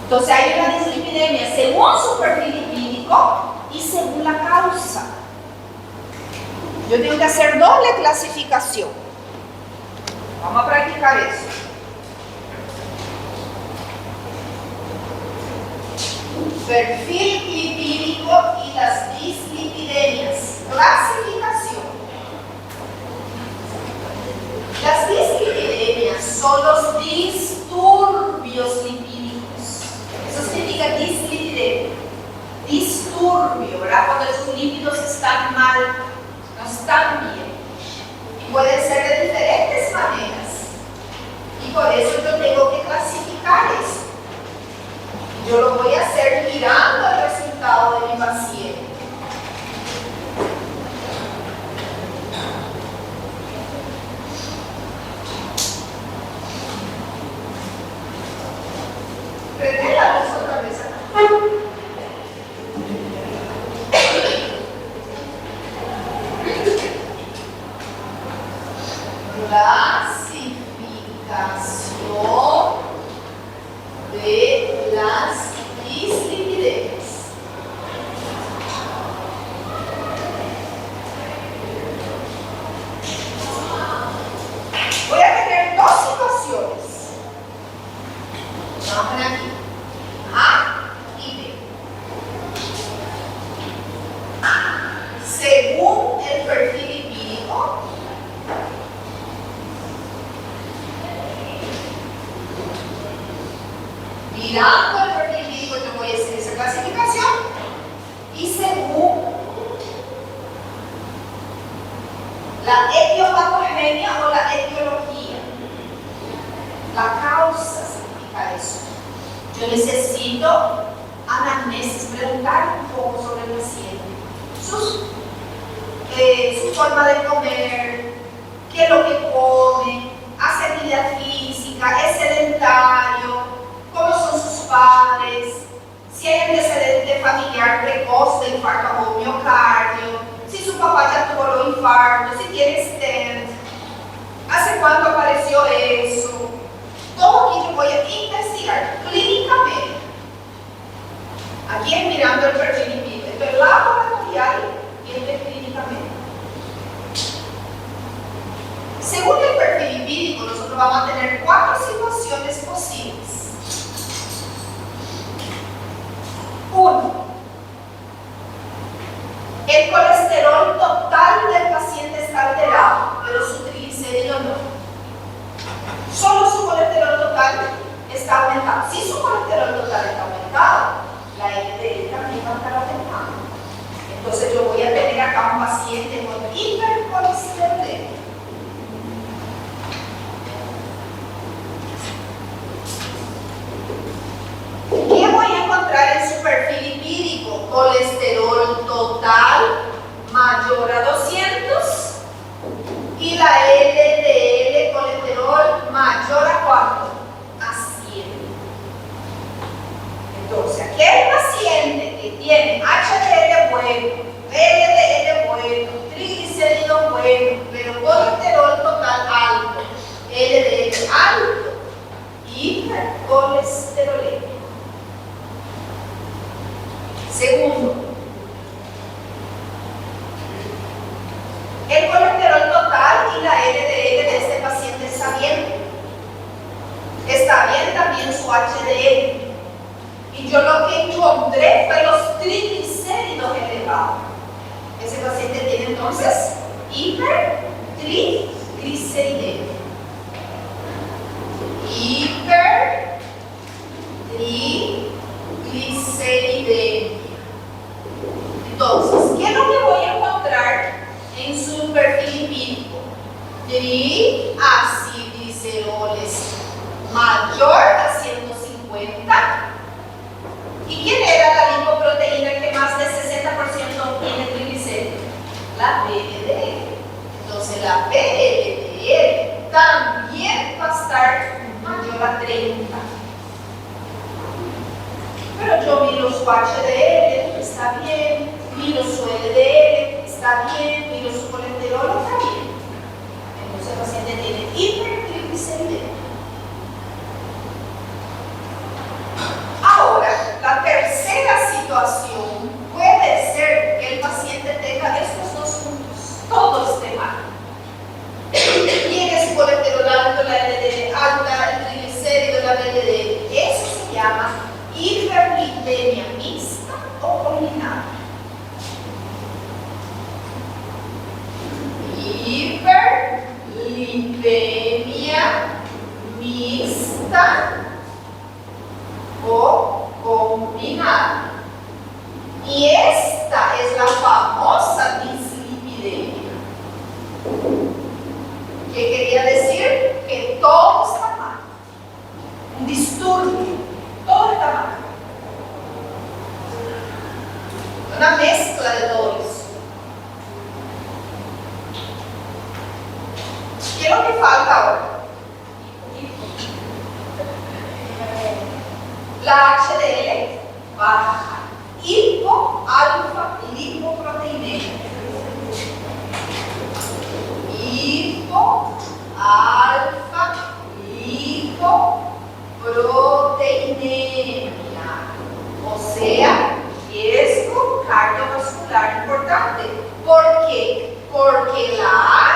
Entonces hay una dislipidemia según su perfil lipídico y según la causa. Yo tengo que hacer doble clasificación. Vamos a practicar eso. Perfil lipídico y las dislipidemias. Clasificación. Las dislipidemias son los disturbios lipídicos. Eso significa dislipidemia. Disturbio, ¿verdad? Cuando esos lípidos están mal, no están bien. Y pueden ser de diferentes maneras. Y por eso yo tengo que clasificar eso. Yo lo voy a hacer mirando el resultado de mi paciente. Prende la luz otra vez acá. Clasificación de las dislipidemias. Voy a tener dos situaciones. Vamos a ver aquí. A y B. Según el perfil lipídico, mirando el perfil lipídico, yo voy a hacer esa clasificación y según la etiopatogenia o la etiología, la causa significa eso. Yo necesito anamnesis, preguntar un poco sobre el paciente, su forma de comer, qué es lo que come, hace actividad física, es sedentario, cómo son sus padres, si hay antecedente familiar precoz de infarto o miocardio, si su papá ya tuvo los infartos, si tiene stent, hace cuánto apareció eso. Todo aquí yo voy a investigar clínicamente. Aquí es mirando el perfil lipídico, esto es laboratorial y esto es clínicamente. Según el perfil lipídico, nosotros vamos a tener 4 situaciones posibles. 1. El colesterol total del paciente está alterado, pero su triglicérido no. Solo su colesterol total está aumentado. Si su colesterol total está aumentado, la LDL también va a estar aumentada. Entonces yo voy a tener acá un paciente con hipercolesterolemia. ¿Qué voy a encontrar en su perfil lipídico? Colesterol total mayor a 200 y la LDL colesterol mayor a ¿cuánto? A 100. Entonces, aquel paciente que tiene HDL bueno, LDL bueno, triglicéridos bueno, pero colesterol total alto, LDL alto, hipercolesterolemia. Segundo, el colesterol total y la LDL de este paciente está bien. Está bien también su HDL. Y yo lo que encontré fue los triglicéridos elevados. Ese paciente tiene entonces hipertrigliceridemia. Hipertrigliceridemia. Entonces, ¿qué es lo que voy a encontrar en su perfil lipídico? Triacilgliceroles mayor a 150. ¿Y quién era la lipoproteína que más de 60% tiene triglicéridos? la VLDL. Entonces la VLDL también va a estar mayor a 30. Pero yo miro su HDL, está bien, miro su LDL, está bien, miro su colesterol, está bien. Entonces el paciente tiene hipertrigliceridemia. Ahora, la tercera situación puede ser que el paciente tenga estos dos puntos, todo esté mal. Tiene su colesterol alto, la LDL alta, el triglicérido, la LDL. Eso se llama hiperlipemia mixta o combinada. Hiperlipemia mixta o combinada. Y esta es la famosa dislipidemia. ¿Qué quería decir? Que todo está mal. Un disturbio. Todo está mal. Una mezcla de todo eso. ¿Qué es lo que falta ahora? La HDL baja. Hipo-alfa lipoproteinemia. Hipo-alfa lipoproteinemia. O sea, riesgo cardiovascular importante. ¿Por qué? Porque la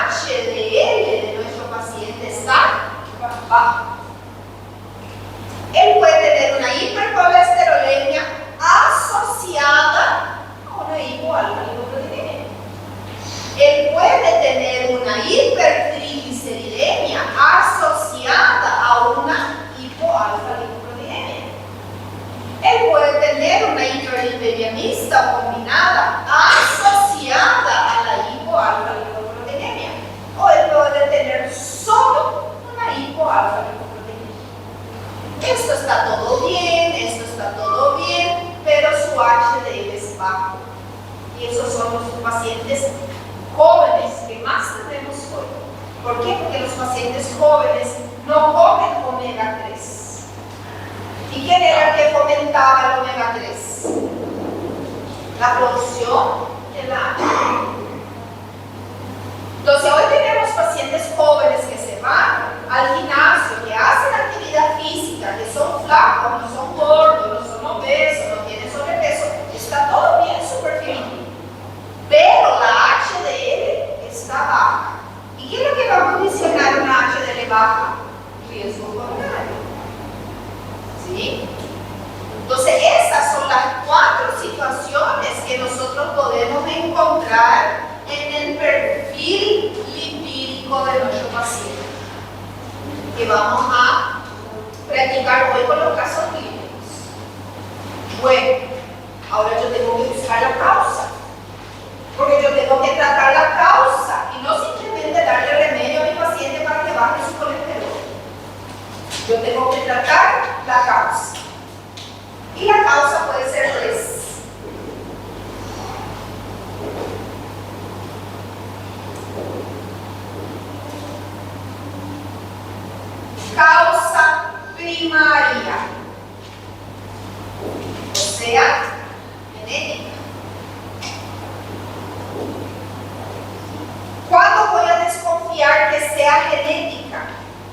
HDL de nuestro paciente está baja. Él puede tener una hipercolesterolemia asociada a una hipoalfa lipoproteinemia. Él puede tener una hipertrigliceridemia asociada a una hipoalfa lipoproteinemia. Él puede tener una hiperlipemia mixta o combinada asociada a la hipoalfa lipoproteinemia. O él puede tener solo una hipoalfa lipoproteinemia. Esto está todo bien, pero su HDL es bajo. Y esos son los pacientes jóvenes que más tenemos hoy. ¿Por qué? Porque los pacientes jóvenes no comen omega 3. ¿Y quién era el que fomentaba el omega 3? La producción de la HDL. Entonces hoy tenemos pacientes jóvenes que se van al gimnasio, que hacen actividad física, que son flacos, no son gordos, no son obesos, no tienen sobrepeso, está todo bien, súper fino. Pero la HDL está baja. ¿Y qué es lo que va a condicionar una HDL baja? Riesgo coronario. ¿Sí? Entonces esas son las 4 situaciones que nosotros podemos encontrar en el perfil lipídico de nuestro paciente, que vamos a practicar hoy con los casos clínicos. Bueno, ahora yo tengo que buscar la causa, porque yo tengo que tratar la causa y no simplemente darle remedio a mi paciente para que baje su colesterol. Yo tengo que tratar la causa. Y la causa puede ser 3. Causa primaria, o sea, genética. ¿Cuándo voy a desconfiar que sea genética?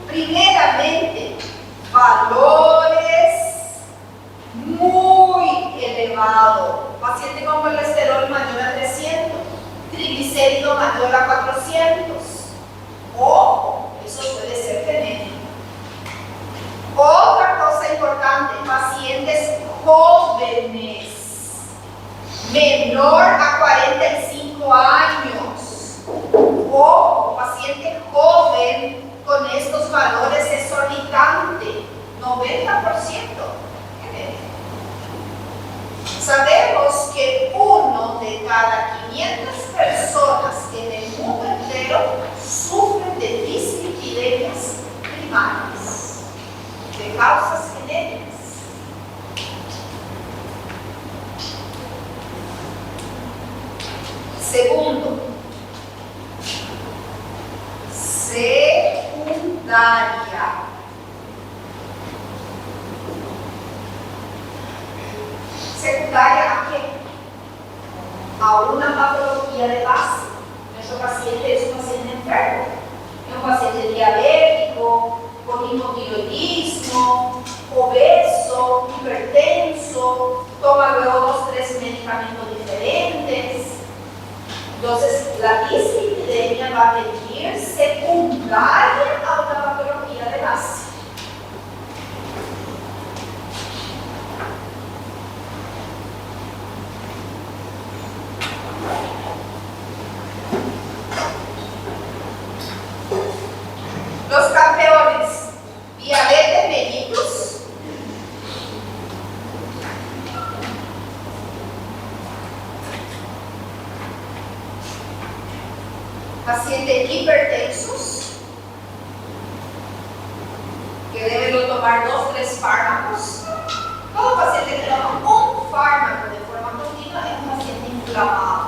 Primeramente, valores muy elevados. Paciente con colesterol mayor a 300, triglicérido mayor a 400. O eso puede ser genético. Otra cosa importante, pacientes jóvenes, menor a 45 años, o paciente joven con estos valores exorbitantes, 90%. Sabemos que 1 de cada 500 personas en el mundo entero sufren de dislipidemias primarias, de causas genéticas. Segundo, secundaria. ¿Secundaria a qué? A una patología de base. Nuestro paciente es un paciente enfermo, es un paciente diabético, con hipotiroidismo, obeso, hipertenso, toma luego 2-3 medicamentos diferentes. Entonces, la dislipidemia va a venir secundaria a una patología de base. Los campeones, diabetes mellitus, pacientes hipertensos, que deben tomar 2-3 fármacos. Todo paciente que toma un fármaco de forma continua es un paciente inflamado.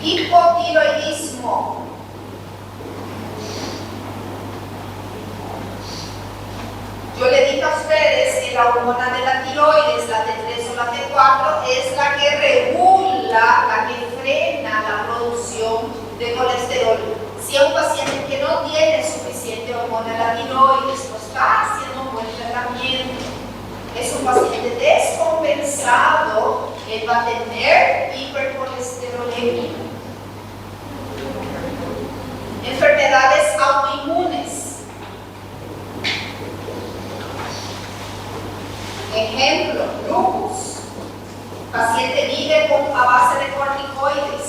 Hipotiroidismo. Yo le dije a ustedes que la hormona de la tiroides, la T3 o la T4, es la que regula, la que frena la producción de colesterol. Si es un paciente que no tiene suficiente hormona de la tiroides, no está haciendo un buen tratamiento, es un paciente descompensado, él va a tener hipercolesterolemia. Enfermedades autoinmunes. Ejemplo, lupus. Paciente vive a base de corticoides.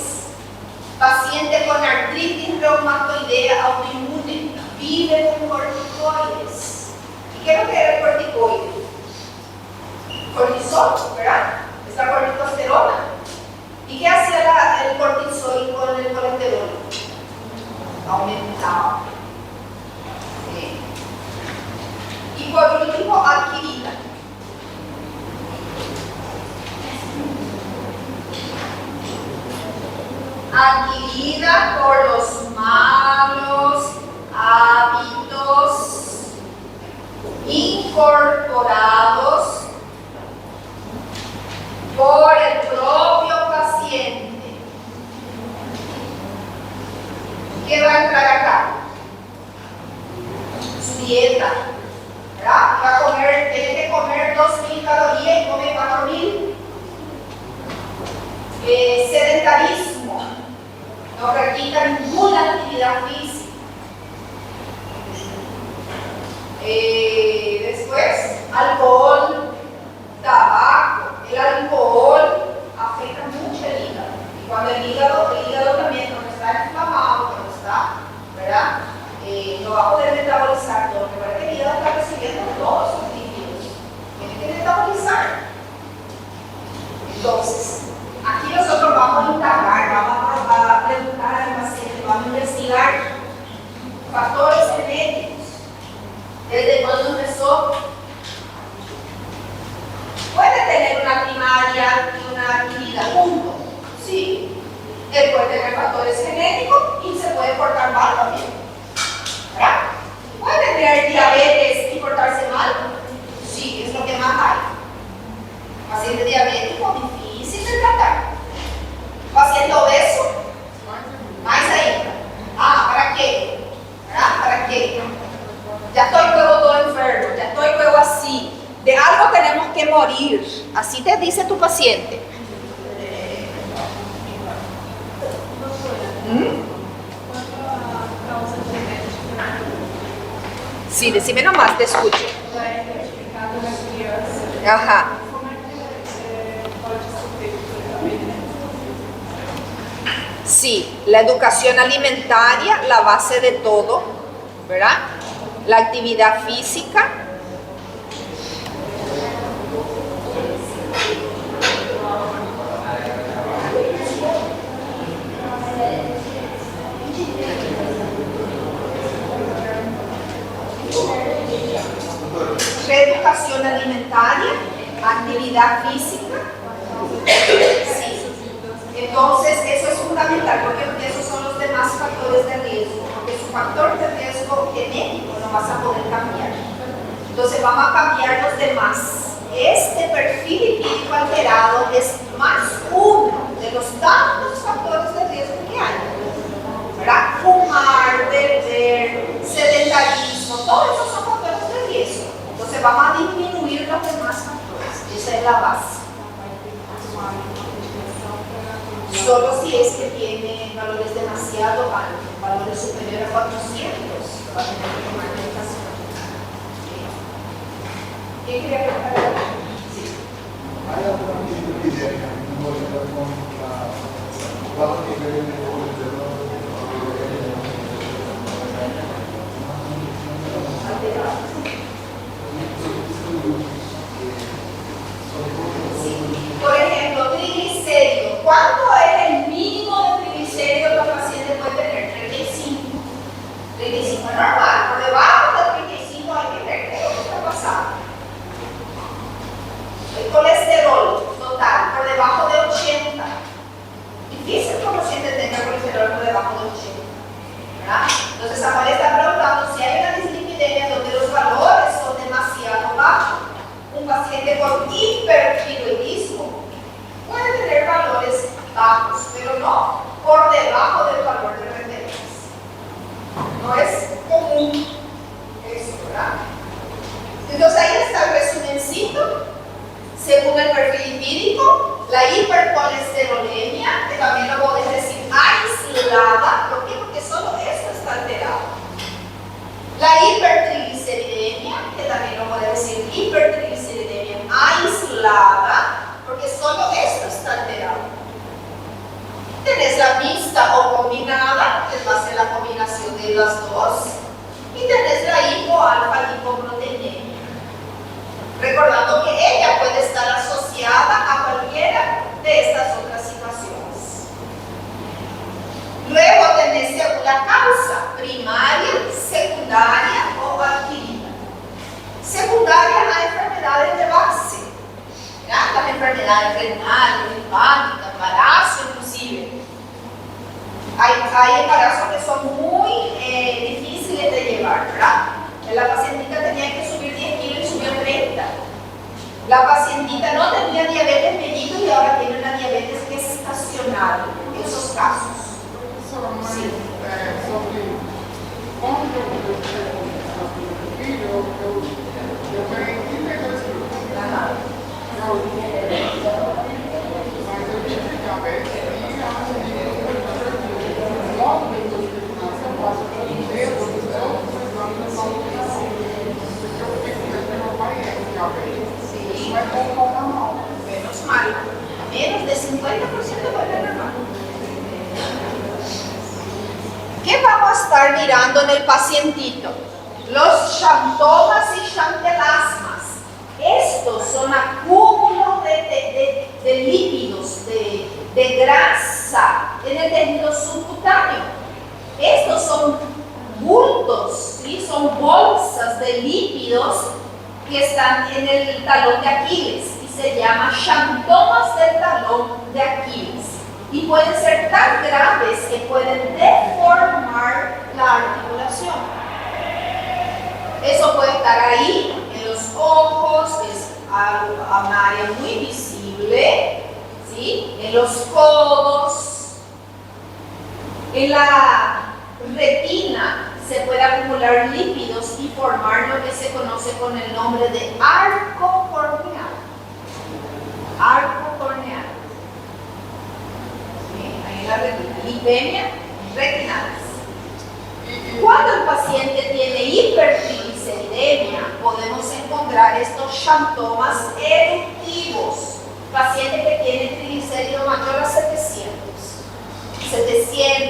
Paciente con artritis reumatoidea autoinmune vive con corticoides. ¿Y qué es lo que era el corticoide? Cortisol, ¿verdad? Es la corticosterona. ¿Y qué hacía el cortisol con el colesterol? Aumentaba. ¿Sí? Y por último, adquirida. Adquirida por los malos hábitos incorporados por el propio paciente. ¿Qué va a entrar acá? Su dieta, ¿verdad? Va a comer, tiene que comer 2.000 calorías y come 4.000. Sedentarismo, no practica ninguna actividad física. Después, alcohol, tabaco. El alcohol afecta mucho el hígado. Y cuando el hígado también, cuando está inflamado, cuando está, ¿verdad? No va a poder metabolizar todo. Recuerda que el hígado está recibiendo todos sus líquidos. Tiene que metabolizar. Entonces, aquí nosotros vamos a indagar, vamos a preguntar al paciente, vamos a investigar factores genéticos. ¿Desde cuándo empezó? ¿Puede tener una primaria y una adquirida juntos? Sí. Él puede tener factores genéticos y se puede portar mal también. ¿Verdad? ¿Puede tener diabetes y portarse mal? Sí, es lo que más hay. Paciente diabético, difícil de tratar. Paciente obeso, más ahí. ¿Para qué? ¿Verdad? ¿Para qué? Ya estoy luego todo enfermo, ya estoy luego así. De algo tenemos que morir. Así te dice tu paciente. Sí, decime nomás, te escucho. Ajá. Sí, la educación alimentaria, la base de todo, ¿verdad? La actividad física. Reeducación alimentaria, actividad física. Sí. Entonces, eso es fundamental porque esos son los demás factores de riesgo. factor de riesgo genético no vas a poder cambiar. Entonces vamos a cambiar los demás. Este perfil lipídico alterado es más uno de los tantos factores de riesgo que hay. ¿Verdad? Fumar, beber, sedentarismo, todos esos son factores de riesgo. Entonces vamos a disminuir los demás factores. Esa es la base. Solo si es que tiene valores demasiado altos, valores superiores a 400, va a tener que tomar medicación. ¿Quién quería preguntar? Sí. ¿Hay alguna epidemia con la baja nivel de colesterol? Por ejemplo, triglicéridos. ¿Cuánto es el mínimo de triglicéridos que el paciente puede tener? 35. 35 es normal. Por debajo de 35 hay que ver qué es lo que está pasando. El colesterol total por debajo de 80. Difícil que un paciente tenga colesterol por debajo de 80. ¿Verdad? Entonces, Samuel está preguntando si hay una dislipidemia donde los valores son demasiado bajos. Un paciente con hipertiroidismo puede tener valores bajos, pero no por debajo del valor de referencia. No es común eso, ¿verdad? Entonces ahí está el resumencito. Según el perfil lipídico, la hipercolesterolemia, que también lo podés decir aislada, ¿por qué? Porque solo esto está alterado. La hipertrigliceridemia, que también lo podés decir hipertrigliceridemia aislada, porque solo esto está alterado. Tenés la mixta o combinada, que va a ser la combinación de las dos, y tenés la hipoalfa-lipoproteinemia. Recordando que ella puede estar asociada a cualquiera de estas otras situaciones. Luego tenés la causa primaria, secundaria o adquirida. Secundaria a enfermedades de base. ¿Verdad? Las enfermedades renales, linfáticas, embarazo inclusive. Hay embarazos que son muy difíciles de llevar, ¿verdad? La pacientita tenía que subir 10 kilos y subió 30. La pacientita no tenía diabetes mellitus y ahora tiene una diabetes gestacional. En esos casos. Sí. Sí. Menos mal. Menos de 50% puede normal. ¿Qué vamos a estar mirando en el pacientito? Los xantomas y xantelasmas. Estos son acúmulos de lípidos, de grasa en el tejido subcutáneo. Estos son bultos, ¿sí? Son bolsas de lípidos que están en el talón de Aquiles y se llama xantomas del talón de Aquiles. Y pueden ser tan graves que pueden deformar la articulación. Eso puede estar ahí, en los ojos, es un área muy visible, ¿sí? En los codos, en la retina se puede acumular lípidos y formar lo que se conoce con el nombre de arco corneal. Arco corneal. Ahí en la retina. Lipemia retinales. Cuando el paciente tiene hipertrigliceridemia, podemos encontrar estos xantomas eruptivos. Paciente que tiene triglicéridos mayor a 700,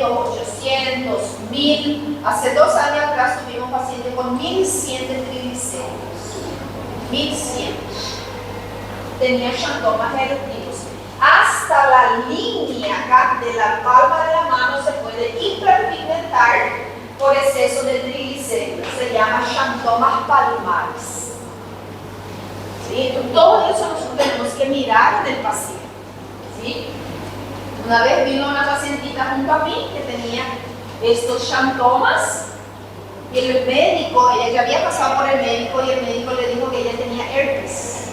800, 1000. Hace 2 años atrás tuvimos un paciente con 1100 de triglicéridos. 1100. Tenía xantomas eruptivos. Hasta la línea acá de la palma de la mano se puede hiperpigmentar por exceso de triglicéridos. Se llama xantomas palmares. ¿Sí? Entonces, todo eso nosotros tenemos que mirar en el paciente. ¿Sí? Una vez vino una pacientita junto a mí que tenía estos xantomas Y el médico, ella ya había pasado por el médico y el médico le dijo que ella tenía herpes.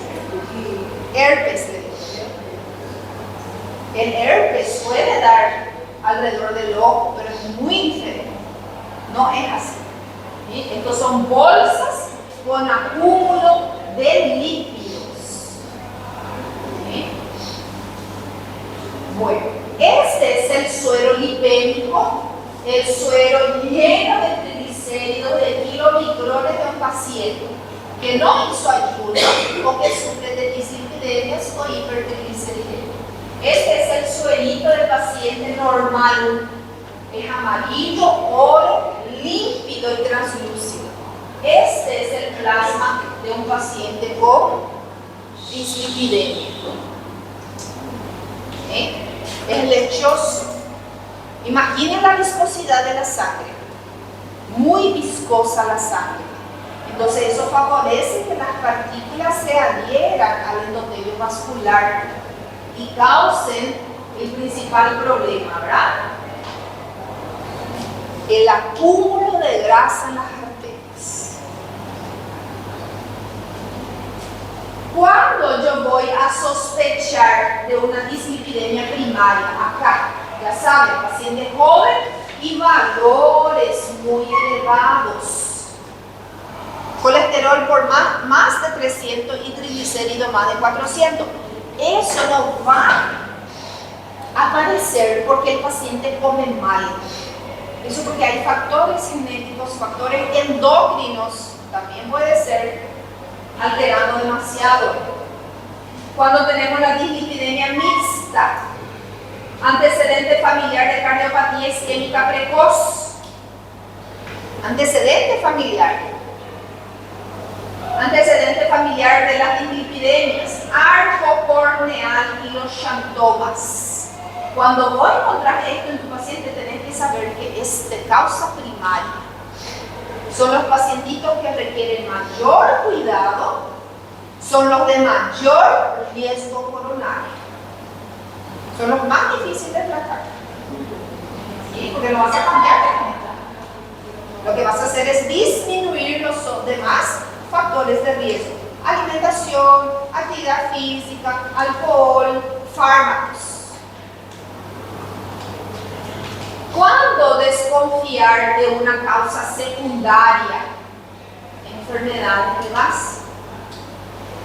Herpes le dijo. El herpes puede dar alrededor del ojo, pero es muy diferente. No es así. ¿Sí? Estos son bolsas con acúmulo de lípidos. ¿Sí? Bueno, este es el suero lipémico, el suero lleno de triglicéridos de kilomicrones de un paciente que no hizo ayuno o que sufre de dislipidemias o hipertrigliceridemia. Este es el suerito del paciente normal. Es amarillo, oro, límpido y translúcido. Este es el plasma de un paciente con dislipidemia. Es lechoso. Imaginen la viscosidad de la sangre. Muy viscosa la sangre. Entonces eso favorece que las partículas se adhieran al endotelio vascular y causen el principal problema, ¿verdad? El acúmulo de grasa en las arterias. Cuando yo voy a sospechar de una dislipidemia primaria, acá, ya saben, paciente joven y valores muy elevados. Colesterol por más de 300 y triglicéridos más de 400. Eso no va a aparecer porque el paciente come mal. Eso porque hay factores genéticos, factores endocrinos, también puede ser alterando demasiado. Cuando tenemos la dislipidemia mixta, antecedente familiar de cardiopatía isquémica precoz, antecedente familiar de las dislipidemias, arco corneal y los xantomas. Cuando voy a encontrar esto en tu paciente, tenés que saber que es de causa primaria. Son los pacientitos que requieren mayor cuidado, son los de mayor riesgo coronario. Son los más difíciles de tratar. ¿Sí? Porque no vas a cambiar de meta. Lo que vas a hacer es disminuir los demás factores de riesgo. Alimentación, actividad física, alcohol, fármacos. ¿Cuándo desconfiar de una causa secundaria? Enfermedades de base.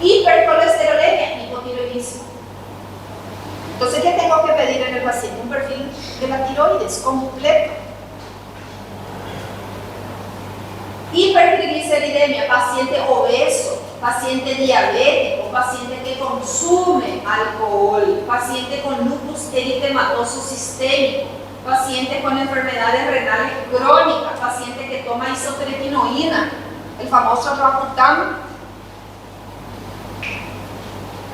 Hipercolesterolemia, hipotiroidismo. Entonces, ¿qué tengo que pedir en el paciente? Un perfil de la tiroides completo. Hipertrigliceridemia, paciente obeso, paciente diabético, paciente que consume alcohol, paciente con lupus eritematoso sistémico, paciente con enfermedades renales crónicas, paciente que toma isotretinoína, el famoso Roacutan,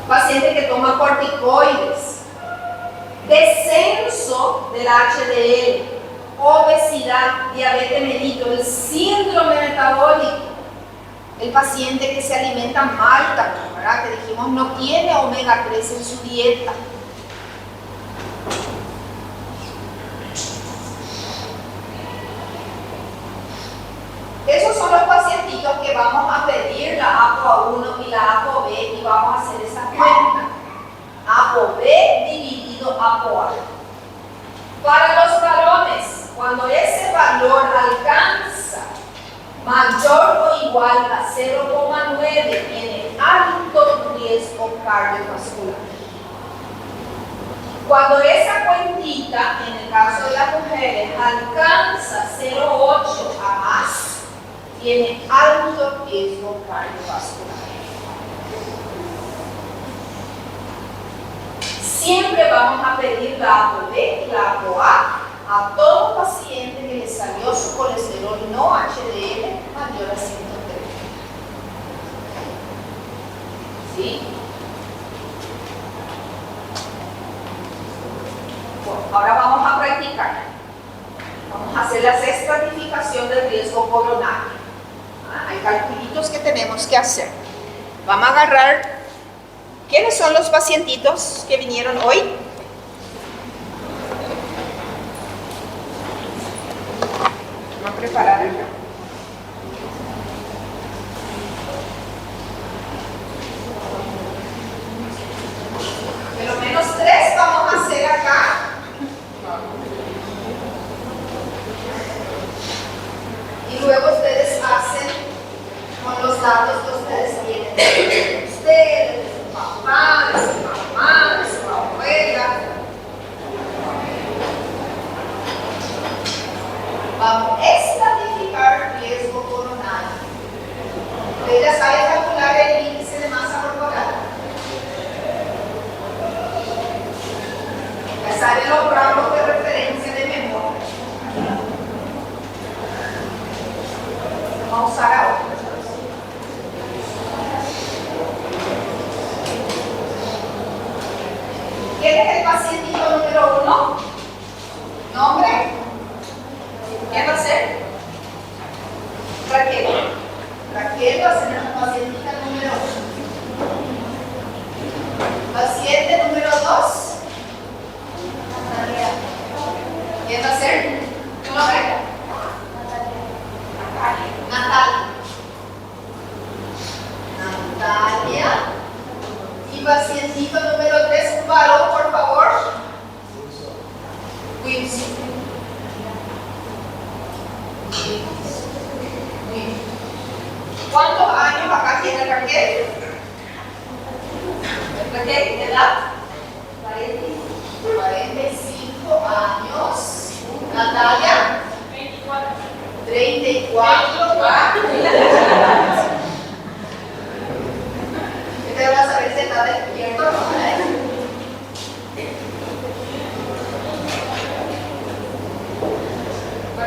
paciente que toma corticoides, descenso del HDL, obesidad, diabetes mellitus, el síndrome metabólico, el paciente que se alimenta mal también, ¿verdad? Que dijimos no tiene omega 3 en su dieta. Esos son los pacientitos que vamos a pedir la ApoA1 y la ApoB y vamos a hacer esa cuenta. ApoB dividido ApoA. Para los varones, cuando ese valor alcanza mayor o igual a 0,9, tiene alto riesgo cardiovascular. Cuando esa cuentita, en el caso de las mujeres, alcanza 0,8 a más, tiene alto riesgo cardiovascular. Siempre vamos a pedir la ApoB y la ApoA a todo paciente que le salió su colesterol no HDL mayor a 130. ¿Sí? Bueno, ahora vamos a practicar. Vamos a hacer la estratificación del riesgo coronario. Hay calculitos que tenemos que hacer. Vamos a agarrar. ¿Quiénes son los pacientitos que vinieron hoy? Vamos a preparar acá.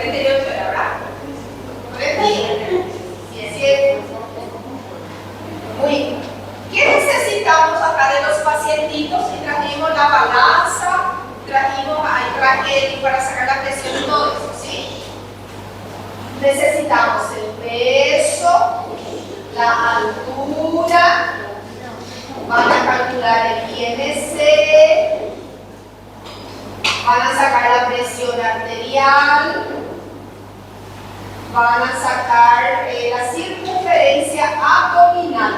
48 era, ¿verdad? 47. Muy bien. ¿Qué necesitamos acá de los pacientitos? Y trajimos la balanza, traje para sacar la presión y todo eso, ¿sí? Necesitamos el peso, la altura, van a calcular el IMC, van a sacar la presión arterial, van a sacar la circunferencia abdominal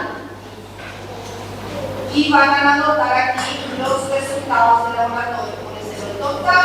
y van a anotar aquí los resultados del laboratorio. Puede ser el total